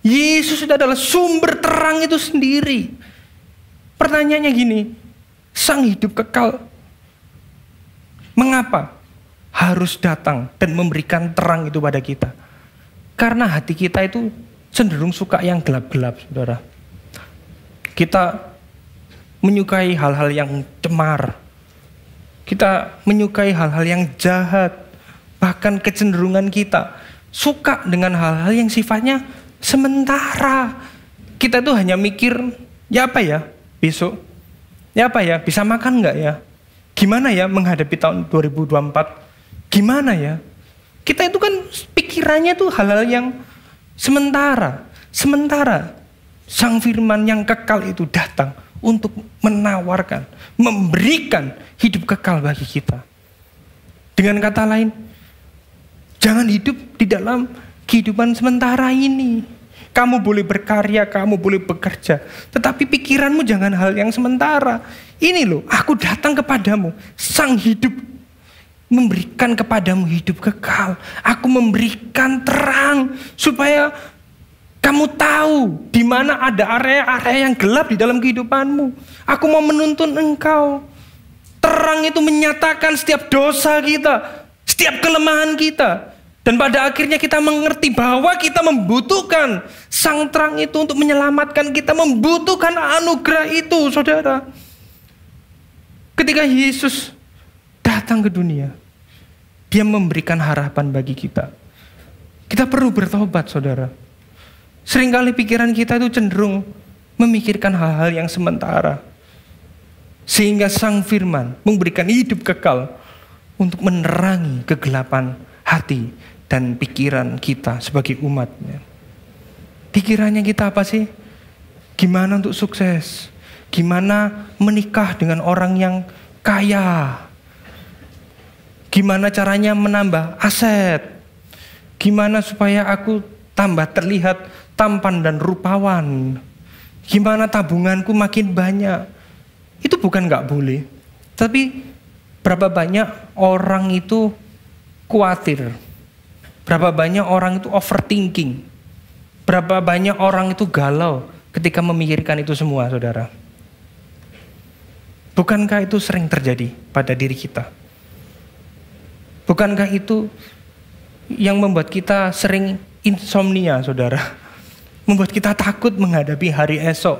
Yesus itu adalah sumber terang itu sendiri. Pertanyaannya gini, Sang hidup kekal mengapa harus datang dan memberikan terang itu pada kita? Karena hati kita itu cenderung suka yang gelap-gelap, saudara. Kita menyukai hal-hal yang cemar. Kita menyukai hal-hal yang jahat. Bahkan kecenderungan kita suka dengan hal-hal yang sifatnya sementara. Kita tuh hanya mikir, ya apa ya besok? Ya apa ya, bisa makan nggak ya? Gimana ya menghadapi tahun 2024? Gimana ya? Kita itu kan pikirannya tuh hal-hal yang sementara. Sementara Sang Firman yang kekal itu datang untuk menawarkan, memberikan hidup kekal bagi kita. Dengan kata lain, jangan hidup di dalam kehidupan sementara ini. Kamu boleh berkarya, kamu boleh bekerja, tetapi pikiranmu jangan hal yang sementara. Ini loh, aku datang kepadamu, Sang hidup, memberikan kepadamu hidup kekal. Aku memberikan terang supaya kamu tahu di mana ada area-area yang gelap di dalam kehidupanmu. Aku mau menuntun engkau. Terang itu menyatakan setiap dosa kita, setiap kelemahan kita. Dan pada akhirnya kita mengerti bahwa kita membutuhkan Sang terang itu untuk menyelamatkan kita, membutuhkan anugerah itu, saudara. Ketika Yesus datang ke dunia, Dia memberikan harapan bagi kita. Kita perlu bertobat, saudara. Seringkali pikiran kita itu cenderung memikirkan hal-hal yang sementara. Sehingga Sang Firman memberikan hidup kekal untuk menerangi kegelapan hati dan pikiran kita sebagai umatnya. Pikirannya kita apa sih? Gimana untuk sukses? Gimana menikah dengan orang yang kaya? Gimana caranya menambah aset? Gimana supaya aku tambah terlihat tampan dan rupawan? Gimana tabunganku makin banyak? Itu bukan gak boleh. Tapi berapa banyak orang itu khawatir? Berapa banyak orang itu overthinking? Berapa banyak orang itu galau ketika memikirkan itu semua, saudara? Bukankah itu sering terjadi pada diri kita? Bukankah itu yang membuat kita sering insomnia, saudara? Membuat kita takut menghadapi hari esok.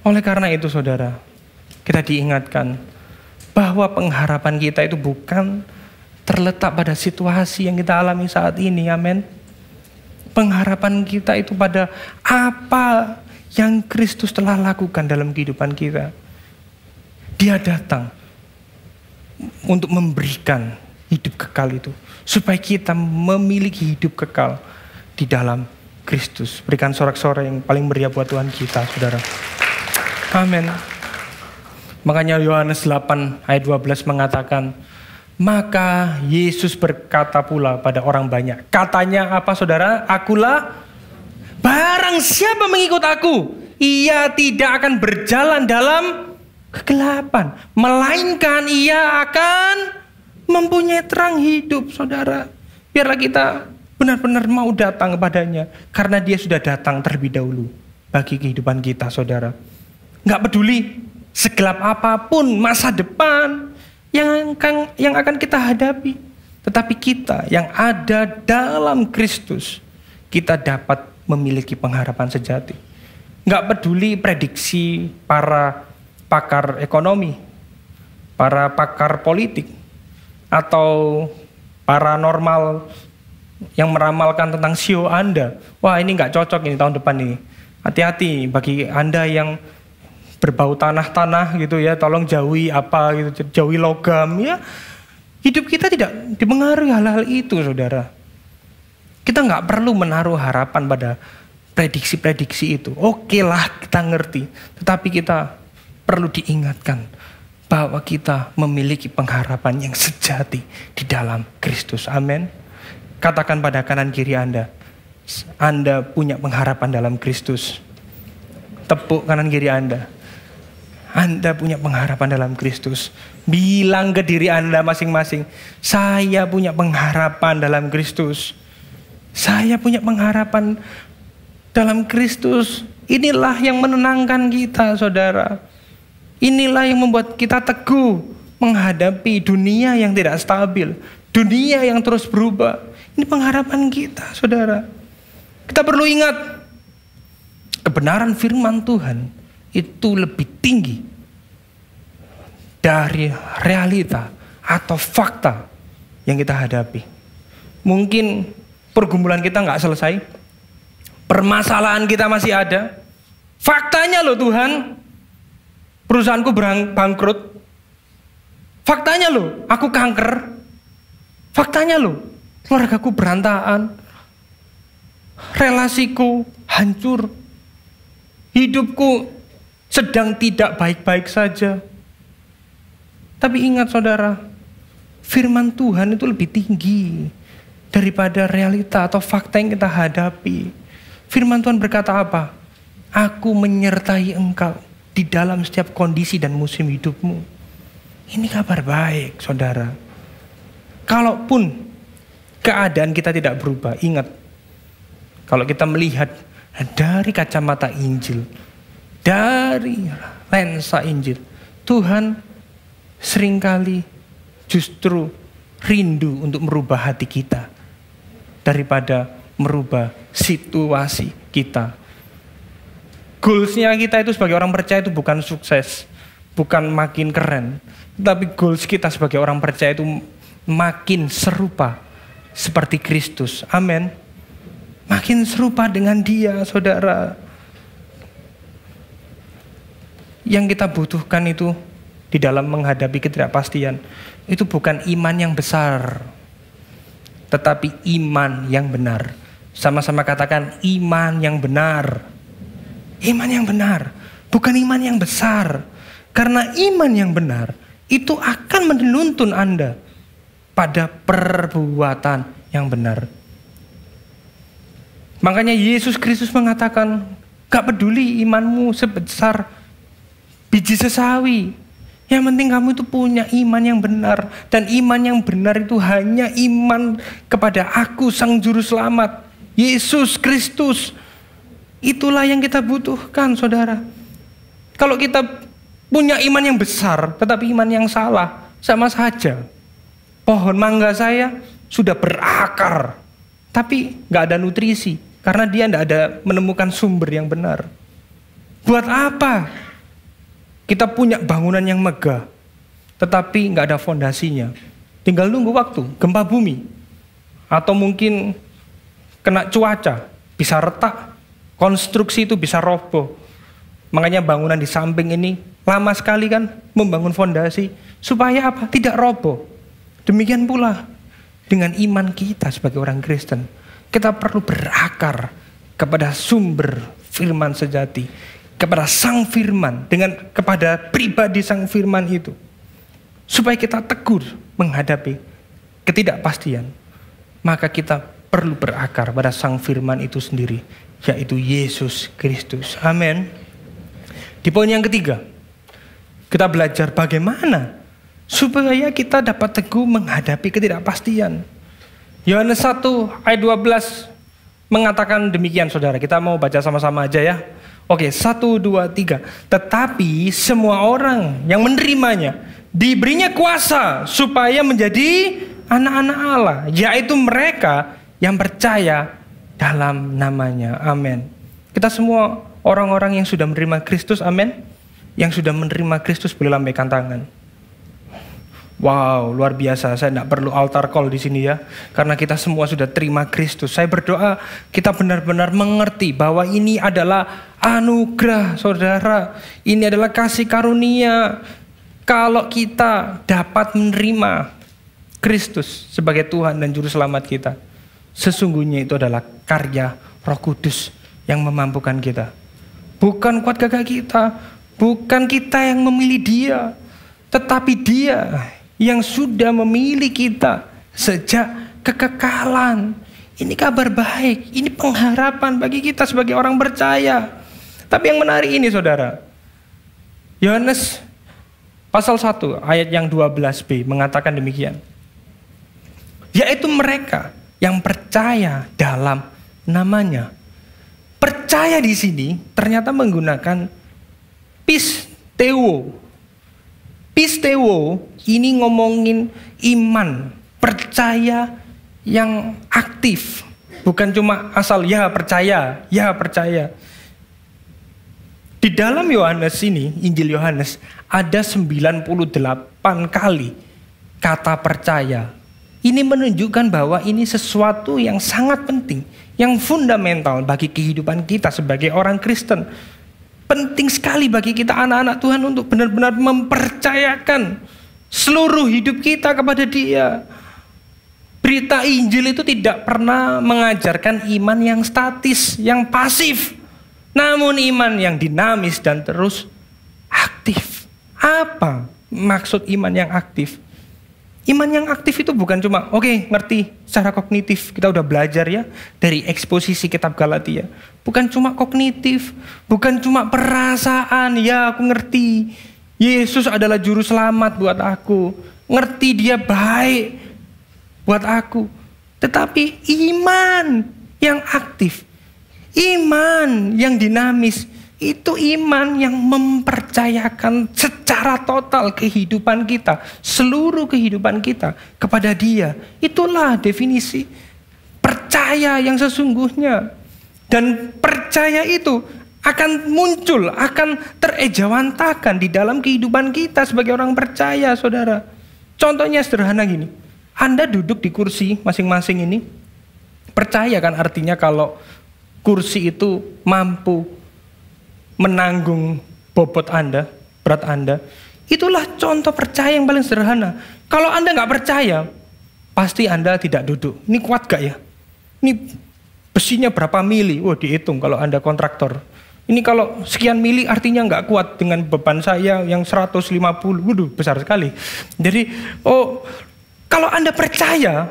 Oleh karena itu, saudara, kita diingatkan bahwa pengharapan kita itu bukan terletak pada situasi yang kita alami saat ini, amin. Pengharapan kita itu pada apa yang Kristus telah lakukan dalam kehidupan kita. Dia datang untuk memberikan hidup kekal itu, supaya kita memiliki hidup kekal di dalam Kristus. Berikan sorak-sorai yang paling meriah buat Tuhan kita, saudara. Amin. Makanya Yohanes 8 ayat 12 mengatakan, maka Yesus berkata pula pada orang banyak. Katanya apa, saudara? Akulah, barang siapa mengikut aku, ia tidak akan berjalan dalam kegelapan, melainkan ia akan mempunyai terang hidup, saudara. Biarlah kita benar-benar mau datang kepadanya, karena dia sudah datang terlebih dahulu bagi kehidupan kita, saudara. Nggak peduli segelap apapun masa depan yang akan kita hadapi, tetapi kita yang ada dalam Kristus, kita dapat memiliki pengharapan sejati. Nggak peduli prediksi para pakar ekonomi, para pakar politik, atau paranormal yang meramalkan tentang sio Anda. Wah, ini nggak cocok ini tahun depan ini. Hati-hati bagi Anda yang berbau tanah-tanah gitu ya, tolong jauhi apa gitu, jauhi logam ya. Hidup kita tidak dipengaruhi hal-hal itu, saudara. Kita nggak perlu menaruh harapan pada prediksi-prediksi itu. Oke lah, kita ngerti. Tetapi kita perlu diingatkan bahwa kita memiliki pengharapan yang sejati di dalam Kristus. Amin. Katakan pada kanan kiri Anda punya pengharapan dalam Kristus. Tepuk kanan kiri Anda punya pengharapan dalam Kristus. Bilang ke diri Anda masing-masing, saya punya pengharapan dalam Kristus. Saya punya pengharapan dalam Kristus. Inilah yang menenangkan kita, saudara. Inilah yang membuat kita teguh menghadapi dunia yang tidak stabil, dunia yang terus berubah. Ini pengharapan kita, saudara. Kita perlu ingat, kebenaran firman Tuhan itu lebih tinggi dari realita atau fakta yang kita hadapi. Mungkin pergumulan kita nggak selesai, permasalahan kita masih ada. Faktanya loh Tuhan, perusahaanku bangkrut. Faktanya loh, aku kanker. Faktanya loh, keluargaku berantakan. Relasiku hancur. Hidupku sedang tidak baik-baik saja. Tapi ingat saudara, firman Tuhan itu lebih tinggi daripada realita atau fakta yang kita hadapi. Firman Tuhan berkata apa? Aku menyertai engkau di dalam setiap kondisi dan musim hidupmu. Ini kabar baik, saudara. Kalaupun keadaan kita tidak berubah, ingat, kalau kita melihat dari kacamata Injil, dari lensa Injil, Tuhan seringkali justru rindu untuk merubah hati kita daripada merubah situasi kita. Goalsnya kita itu sebagai orang percaya itu bukan sukses, bukan makin keren, tapi goals kita sebagai orang percaya itu makin serupa seperti Kristus. Amin. Makin serupa dengan Dia, saudara. Yang kita butuhkan itu di dalam menghadapi ketidakpastian itu bukan iman yang besar, tetapi iman yang benar. Sama-sama katakan iman yang benar. Iman yang benar, bukan iman yang besar. Karena iman yang benar itu akan menuntun Anda pada perbuatan yang benar. Makanya Yesus Kristus mengatakan, gak peduli imanmu sebesar biji sesawi. Yang penting kamu itu punya iman yang benar. Dan iman yang benar itu hanya iman kepada Aku, Sang Juru Selamat, Yesus Kristus. Itulah yang kita butuhkan, saudara. Kalau kita punya iman yang besar, tetapi iman yang salah, sama saja. Pohon mangga saya sudah berakar, tapi gak ada nutrisi. Karena dia tidak ada menemukan sumber yang benar. Buat apa? Kita punya bangunan yang megah, tetapi nggak ada fondasinya. Tinggal nunggu waktu, gempa bumi. Atau mungkin kena cuaca, bisa retak, konstruksi itu bisa roboh. Makanya bangunan di samping ini lama sekali kan membangun fondasi. Supaya apa? Tidak roboh. Demikian pula dengan iman kita sebagai orang Kristen. Kita perlu berakar kepada sumber firman sejati, kepada Sang Firman, kepada pribadi Sang Firman itu, supaya kita teguh menghadapi ketidakpastian. Maka kita perlu berakar pada Sang Firman itu sendiri, yaitu Yesus Kristus. Amin. Di poin yang ketiga, kita belajar bagaimana supaya kita dapat teguh menghadapi ketidakpastian. Yohanes 1 ayat 12 mengatakan demikian, saudara. Kita mau baca sama-sama aja ya. Oke, 1, 2, 3. Tetapi semua orang yang menerimanya diberinya kuasa supaya menjadi anak-anak Allah, yaitu mereka yang percaya dalam namanya. Amin. Kita semua orang-orang yang sudah menerima Kristus, amin. Yang sudah menerima Kristus boleh lambaikan tangan. Wow, luar biasa. Saya tidak perlu altar call di sini ya, karena kita semua sudah terima Kristus. Saya berdoa kita benar-benar mengerti bahwa ini adalah anugerah, saudara. Ini adalah kasih karunia. Kalau kita dapat menerima Kristus sebagai Tuhan dan Juru Selamat kita, sesungguhnya itu adalah karya Roh Kudus yang memampukan kita. Bukan kuat gagah kita, bukan kita yang memilih Dia, tetapi Dia yang sudah memilih kita sejak kekekalan. Ini kabar baik, ini pengharapan bagi kita sebagai orang percaya. Tapi yang menarik ini, saudara, Yohanes pasal 1 ayat yang 12b mengatakan demikian, yaitu mereka yang percaya dalam namanya. Percaya di sini ternyata menggunakan pisteo. Pisteo ini ngomongin iman, percaya yang aktif. Bukan cuma asal ya percaya, ya percaya. Di dalam Yohanes ini, Injil Yohanes, ada 98 kali kata percaya. Ini menunjukkan bahwa ini sesuatu yang sangat penting, yang fundamental bagi kehidupan kita sebagai orang Kristen. Penting sekali bagi kita anak-anak Tuhan untuk benar-benar mempercayakan seluruh hidup kita kepada Dia. Berita Injil itu tidak pernah mengajarkan iman yang statis, yang pasif. Namun iman yang dinamis dan terus aktif. Apa maksud iman yang aktif? Iman yang aktif itu bukan cuma, oke, ngerti secara kognitif. Kita udah belajar ya dari eksposisi kitab Galatia. Bukan cuma kognitif, bukan cuma perasaan, ya aku ngerti. Yesus adalah juru selamat buat aku. Ngerti Dia baik buat aku. Tetapi iman yang aktif, iman yang dinamis, itu iman yang mempercayakan secara total kehidupan kita, seluruh kehidupan kita kepada Dia. Itulah definisi percaya yang sesungguhnya. Dan percaya itu akan muncul, akan terejawantakan di dalam kehidupan kita sebagai orang percaya, saudara. Contohnya sederhana gini, Anda duduk di kursi masing-masing ini, percaya kan artinya kalau kursi itu mampu menanggung bobot Anda, berat Anda. Itulah contoh percaya yang paling sederhana. Kalau Anda nggak percaya, pasti Anda tidak duduk. Ini kuat gak ya? Ini besinya berapa mili? Wah, dihitung kalau Anda kontraktor. Ini kalau sekian mili artinya nggak kuat dengan beban saya yang 150. Waduh, besar sekali. Jadi, kalau Anda percaya,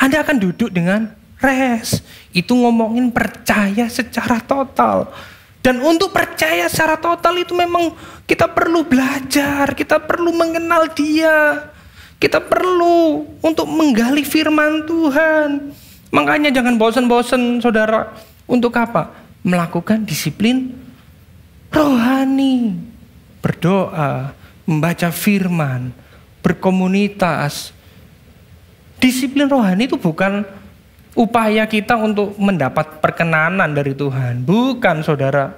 Anda akan duduk dengan rest. Itu ngomongin percaya secara total. Dan untuk percaya secara total itu memang kita perlu belajar, kita perlu mengenal Dia. Kita perlu untuk menggali firman Tuhan. Makanya jangan bosan-bosan, saudara. Untuk apa? Melakukan disiplin rohani. Berdoa, membaca firman, berkomunitas. Disiplin rohani itu bukan upaya kita untuk mendapat perkenanan dari Tuhan. Bukan, saudara.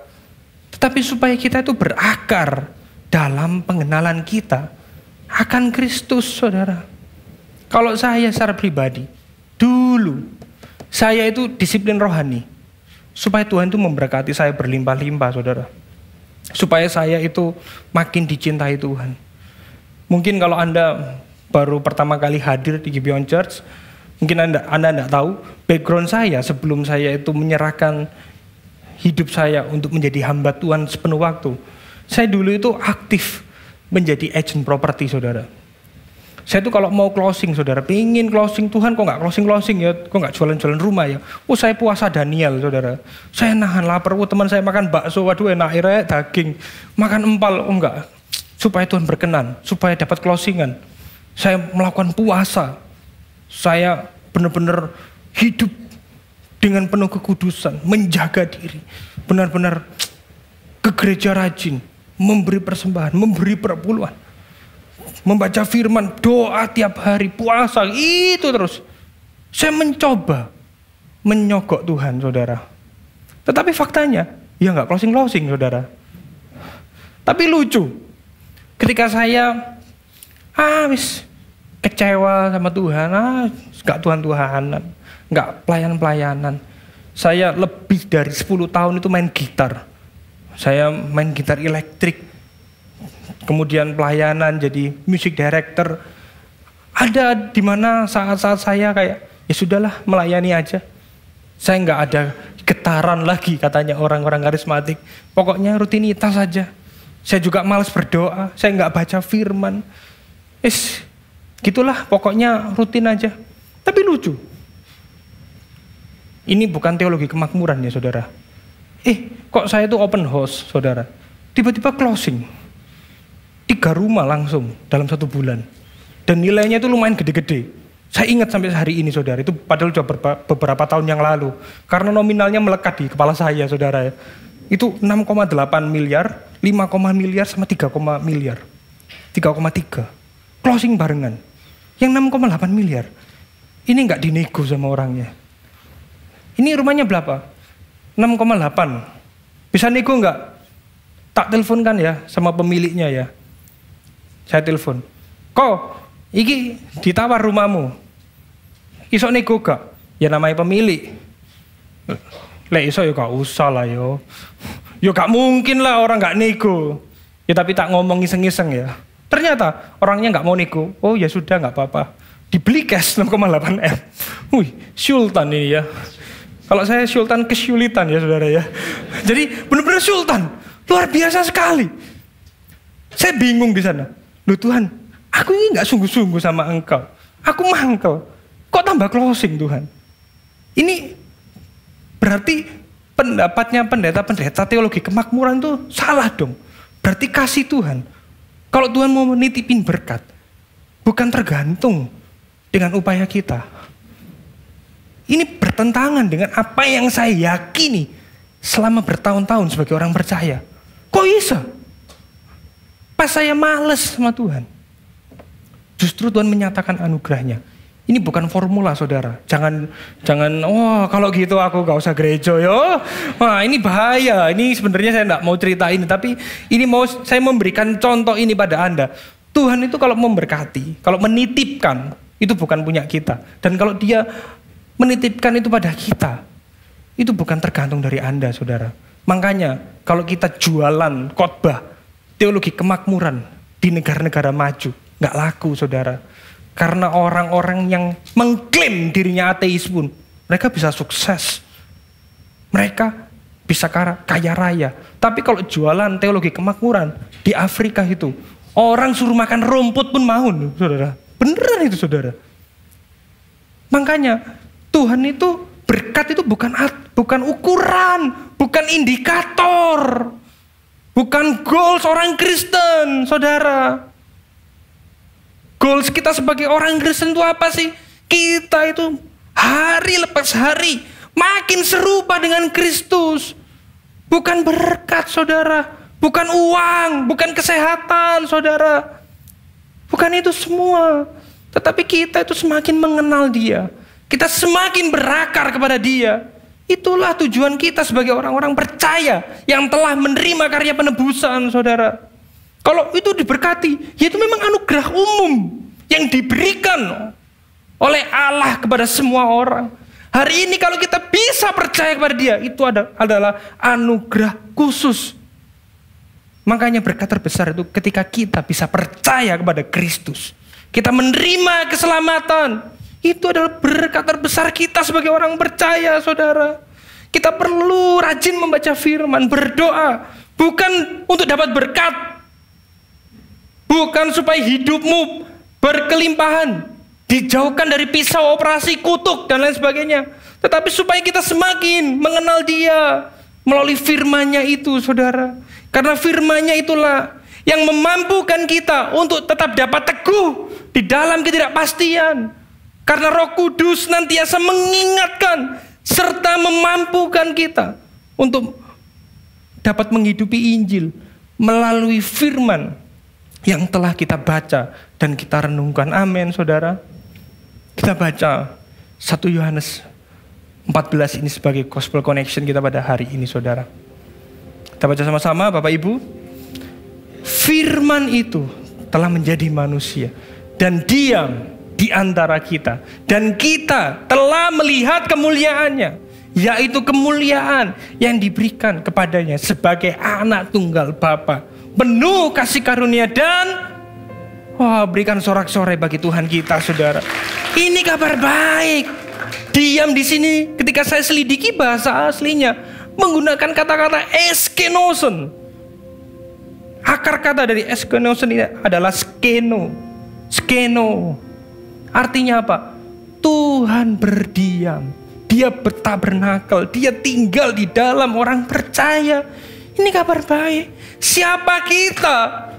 Tetapi supaya kita itu berakar dalam pengenalan kita akan Kristus, saudara. Kalau saya secara pribadi, dulu saya itu disiplin rohani. Supaya Tuhan itu memberkati saya berlimpah-limpah, saudara. Supaya saya itu makin dicintai Tuhan. Mungkin kalau Anda baru pertama kali hadir di Gibeon Church, mungkin Anda tidak tahu background saya sebelum saya itu menyerahkan hidup saya untuk menjadi hamba Tuhan sepenuh waktu. Saya dulu itu aktif menjadi agent properti, saudara. Saya tuh kalau mau closing, saudara, pingin closing, Tuhan kok nggak closing ya, kok nggak jualan-jualan rumah ya. Saya puasa Daniel, saudara. Saya nahan lapar, teman saya makan bakso, waduh enak, akhirnya daging. Makan empal, enggak. Supaya Tuhan berkenan, supaya dapat closingan. Saya melakukan puasa. Saya benar-benar hidup dengan penuh kekudusan, menjaga diri. Benar-benar ke gereja rajin, memberi persembahan, memberi perpuluhan. Membaca firman, doa tiap hari, puasa, itu terus. Saya mencoba menyogok Tuhan, saudara. Tetapi faktanya, ya nggak closing-closing, saudara. Tapi lucu, ketika saya kecewa sama Tuhan, nggak Tuhan-Tuhanan, nggak pelayan-pelayanan. Saya lebih dari 10 tahun itu main gitar. Saya main gitar elektrik, kemudian pelayanan jadi music director. Ada di mana saat-saat saya kayak, ya sudahlah melayani aja. Saya nggak ada getaran lagi katanya orang-orang karismatik. Pokoknya rutinitas saja. Saya juga malas berdoa, saya nggak baca firman. Gitulah, pokoknya rutin aja. Tapi lucu. Ini bukan teologi kemakmuran ya saudara. Kok saya itu open house saudara. Tiba-tiba closing. 3 rumah langsung dalam 1 bulan. Dan nilainya itu lumayan gede-gede. Saya ingat sampai hari ini saudara. Itu padahal sudah beberapa tahun yang lalu. Karena nominalnya melekat di kepala saya saudara. Itu 6,8 miliar, 5, miliar sama 3, miliar. 3,3. Closing barengan. Yang 6,8 miliar. Ini nggak dinego sama orangnya. Ini rumahnya berapa? 6,8. Bisa nego nggak? Tak teleponkan ya sama pemiliknya ya. Saya telepon. Kok, iki ditawar rumahmu. Iso nego gak? Ya namanya pemilik. Lek iso ya gak usah lah yo. Yo gak mungkin lah orang gak nego. Ya tapi tak ngomong iseng-iseng ya. Ternyata orangnya gak mau nego. Oh ya sudah gak apa-apa. Dibeli cash 6,8 M. Wih, sultan ini ya. Kalau saya sultan kesulitan ya saudara ya. Jadi benar-benar sultan. Luar biasa sekali. Saya bingung di sana. Loh Tuhan, aku ini gak sungguh-sungguh sama engkau. Aku mangkel. Kok tambah closing Tuhan? Ini berarti pendapatnya pendeta-pendeta teologi kemakmuran itu salah dong. Berarti kasih Tuhan. Kalau Tuhan mau menitipin berkat, bukan tergantung dengan upaya kita. Ini bertentangan dengan apa yang saya yakini selama bertahun-tahun sebagai orang percaya. Kok bisa? Pas saya males sama Tuhan. Justru Tuhan menyatakan anugerahnya. Ini bukan formula saudara. Jangan kalau gitu aku gak usah gereja yo. Wah ini bahaya. Ini sebenarnya saya gak mau cerita ini. Tapi ini mau saya memberikan contoh ini pada Anda. Tuhan itu kalau memberkati, kalau menitipkan, itu bukan punya kita. Dan kalau dia menitipkan itu pada kita, itu bukan tergantung dari Anda saudara. Makanya kalau kita jualan khotbah teologi kemakmuran di negara-negara maju, gak laku saudara. Karena orang-orang yang mengklaim dirinya ateis pun, mereka bisa sukses. Mereka bisa kaya raya. Tapi kalau jualan teologi kemakmuran di Afrika itu, orang suruh makan rumput pun mau, saudara. Beneran itu saudara. Makanya Tuhan itu berkat itu bukan ukuran, bukan indikator, bukan goals orang Kristen, saudara. Goals kita sebagai orang Kristen itu apa sih? Kita itu hari lepas hari makin serupa dengan Kristus. Bukan berkat saudara, bukan uang, bukan kesehatan saudara. Bukan itu semua. Tetapi kita itu semakin mengenal Dia. Kita semakin berakar kepada Dia. Itulah tujuan kita sebagai orang-orang percaya yang telah menerima karya penebusan saudara. Kalau itu diberkati, ya itu memang anugerah umum yang diberikan oleh Allah kepada semua orang. Hari ini kalau kita bisa percaya kepada Dia, itu adalah anugerah khusus. Makanya berkat terbesar itu ketika kita bisa percaya kepada Kristus. Kita menerima keselamatan. Itu adalah berkat terbesar kita sebagai orang percaya, saudara. Kita perlu rajin membaca firman, berdoa. Bukan untuk dapat berkat. Bukan supaya hidupmu berkelimpahan, dijauhkan dari pisau, operasi, kutuk, dan lain sebagainya. Tetapi supaya kita semakin mengenal Dia melalui firman-Nya itu, saudara. Karena firman-Nya itulah yang memampukan kita untuk tetap dapat teguh di dalam ketidakpastian. Karena Roh Kudus senantiasa mengingatkan serta memampukan kita untuk dapat menghidupi Injil melalui firman yang telah kita baca dan kita renungkan. Amin, saudara. Kita baca 1 Yohanes 14 ini sebagai gospel connection kita pada hari ini, saudara. Kita baca sama-sama, Bapak Ibu. Firman itu telah menjadi manusia dan diam di antara kita, dan kita telah melihat kemuliaannya, yaitu kemuliaan yang diberikan kepadanya sebagai anak tunggal Bapa, penuh kasih karunia dan berikan sorak-sorai bagi Tuhan kita, saudara. Ini kabar baik. Diam di sini ketika saya selidiki bahasa aslinya menggunakan kata-kata eskenosen. Akar kata dari eskenosen ini adalah skeno. Skeno. Artinya apa? Tuhan berdiam. Dia bertabernakel. Dia tinggal di dalam orang percaya. Ini kabar baik. Siapa kita?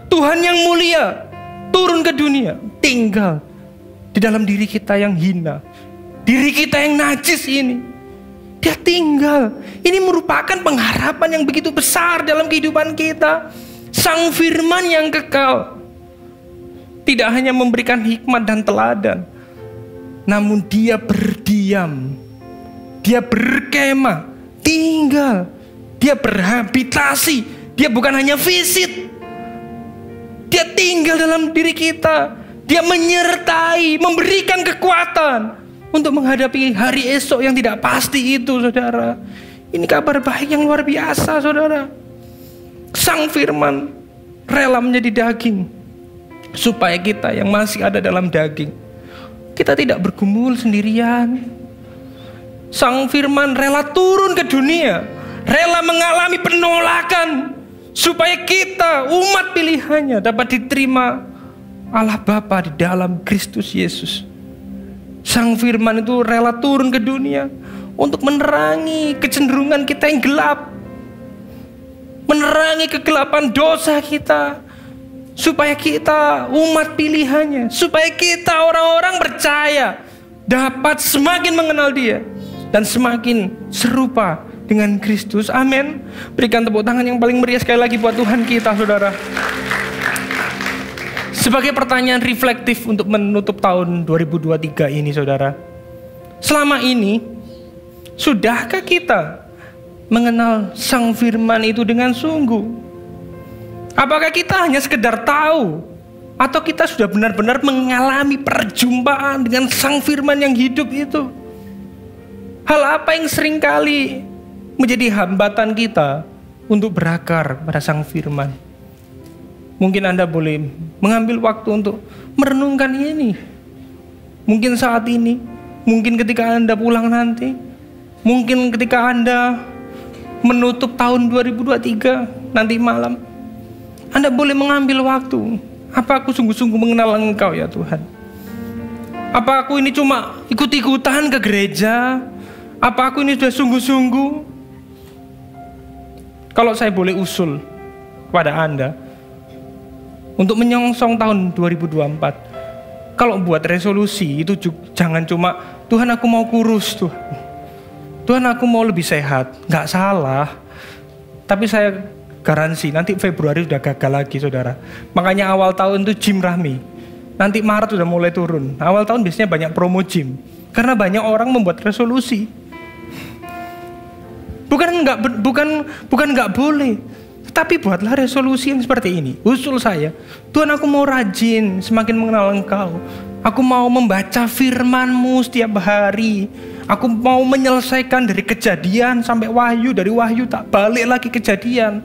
Tuhan yang mulia turun ke dunia, tinggal di dalam diri kita yang hina, diri kita yang najis ini. Dia tinggal. Ini merupakan pengharapan yang begitu besar dalam kehidupan kita. Sang firman yang kekal tidak hanya memberikan hikmat dan teladan, namun Dia berdiam, Dia berkemah, tinggal, Dia berhabitasi. Dia bukan hanya visit, Dia tinggal dalam diri kita. Dia menyertai, memberikan kekuatan untuk menghadapi hari esok yang tidak pasti itu, saudara. Ini kabar baik yang luar biasa, saudara. Sang firman rela menjadi daging supaya kita yang masih ada dalam daging, kita tidak bergumul sendirian. Sang firman rela turun ke dunia, rela mengalami penolakan supaya kita, umat pilihannya, dapat diterima Allah Bapa di dalam Kristus Yesus. Sang firman itu rela turun ke dunia untuk menerangi kecenderungan kita yang gelap, menerangi kegelapan dosa kita, supaya kita, umat pilihannya, supaya kita orang-orang percaya dapat semakin mengenal Dia dan semakin serupa dengan Kristus. Amin. Berikan tepuk tangan yang paling meriah sekali lagi buat Tuhan kita, saudara. Sebagai pertanyaan reflektif untuk menutup tahun 2023 ini, saudara. Selama ini, sudahkah kita mengenal Sang Firman itu dengan sungguh? Apakah kita hanya sekedar tahu, atau kita sudah benar-benar mengalami perjumpaan dengan Sang Firman yang hidup itu? Hal apa yang seringkali menjadi hambatan kita untuk berakar pada Sang Firman? Mungkin Anda boleh mengambil waktu untuk merenungkan ini. Mungkin saat ini, mungkin ketika Anda pulang nanti, mungkin ketika Anda menutup tahun 2023 nanti malam, Anda boleh mengambil waktu. Apa aku sungguh-sungguh mengenal Engkau, ya Tuhan? Apa aku ini cuma ikut-ikutan ke gereja? Apa aku ini sudah sungguh-sungguh? Kalau saya boleh usul kepada Anda untuk menyongsong tahun 2024, kalau buat resolusi itu jangan cuma Tuhan aku mau kurus, Tuhan aku mau lebih sehat. Nggak salah, tapi saya garansi nanti Februari sudah gagal lagi, saudara. Makanya awal tahun itu gym Rahmi, nanti Maret sudah mulai turun. Awal tahun biasanya banyak promo gym karena banyak orang membuat resolusi. Bukan nggak boleh, tapi buatlah resolusi yang seperti ini. Usul saya, Tuhan aku mau rajin semakin mengenal Engkau. Aku mau membaca firman-Mu setiap hari. Aku mau menyelesaikan dari Kejadian sampai Wahyu, dari Wahyu tak balik lagi Kejadian.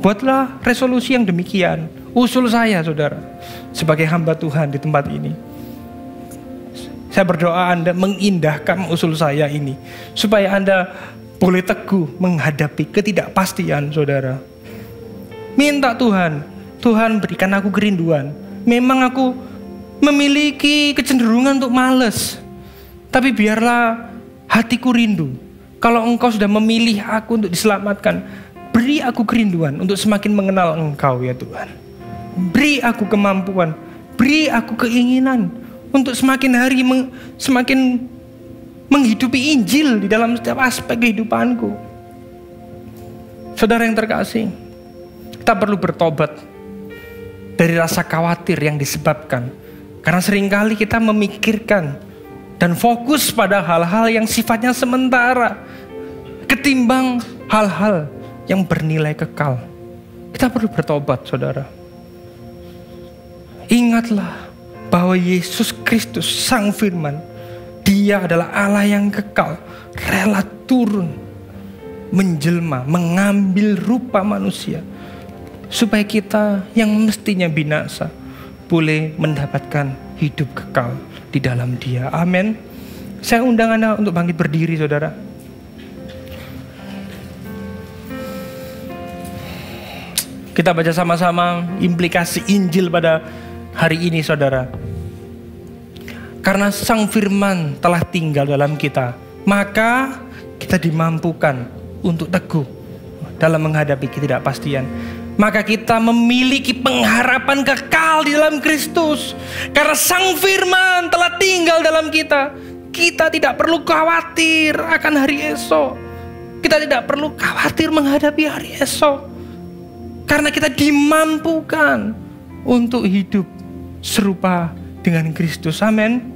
Buatlah resolusi yang demikian. Usul saya, saudara, sebagai hamba Tuhan di tempat ini. Saya berdoa Anda mengindahkan usul saya ini, supaya Anda boleh teguh menghadapi ketidakpastian, saudara. Minta Tuhan berikan aku kerinduan. Memang aku memiliki kecenderungan untuk males. Tapi biarlah hatiku rindu. Kalau Engkau sudah memilih aku untuk diselamatkan, beri aku kerinduan untuk semakin mengenal Engkau ya Tuhan. Beri aku kemampuan, beri aku keinginan untuk semakin hari semakin menghidupi Injil di dalam setiap aspek kehidupanku. Saudara yang terkasih, kita perlu bertobat dari rasa khawatir yang disebabkan karena seringkali kita memikirkan dan fokus pada hal-hal yang sifatnya sementara ketimbang hal-hal yang bernilai kekal. Kita perlu bertobat, saudara. Ingatlah bahwa Yesus Kristus Sang Firman, Dia adalah Allah yang kekal, rela turun, menjelma, mengambil rupa manusia, supaya kita yang mestinya binasa boleh mendapatkan hidup kekal di dalam Dia. Amin. Saya undang Anda untuk bangkit berdiri, saudara. Kita baca sama-sama implikasi Injil pada hari ini, saudara. Karena Sang Firman telah tinggal dalam kita, maka kita dimampukan untuk teguh dalam menghadapi ketidakpastian. Maka kita memiliki pengharapan kekal di dalam Kristus. Karena Sang Firman telah tinggal dalam kita, kita tidak perlu khawatir akan hari esok. Kita tidak perlu khawatir menghadapi hari esok, karena kita dimampukan untuk hidup serupa dengan Kristus. Amin.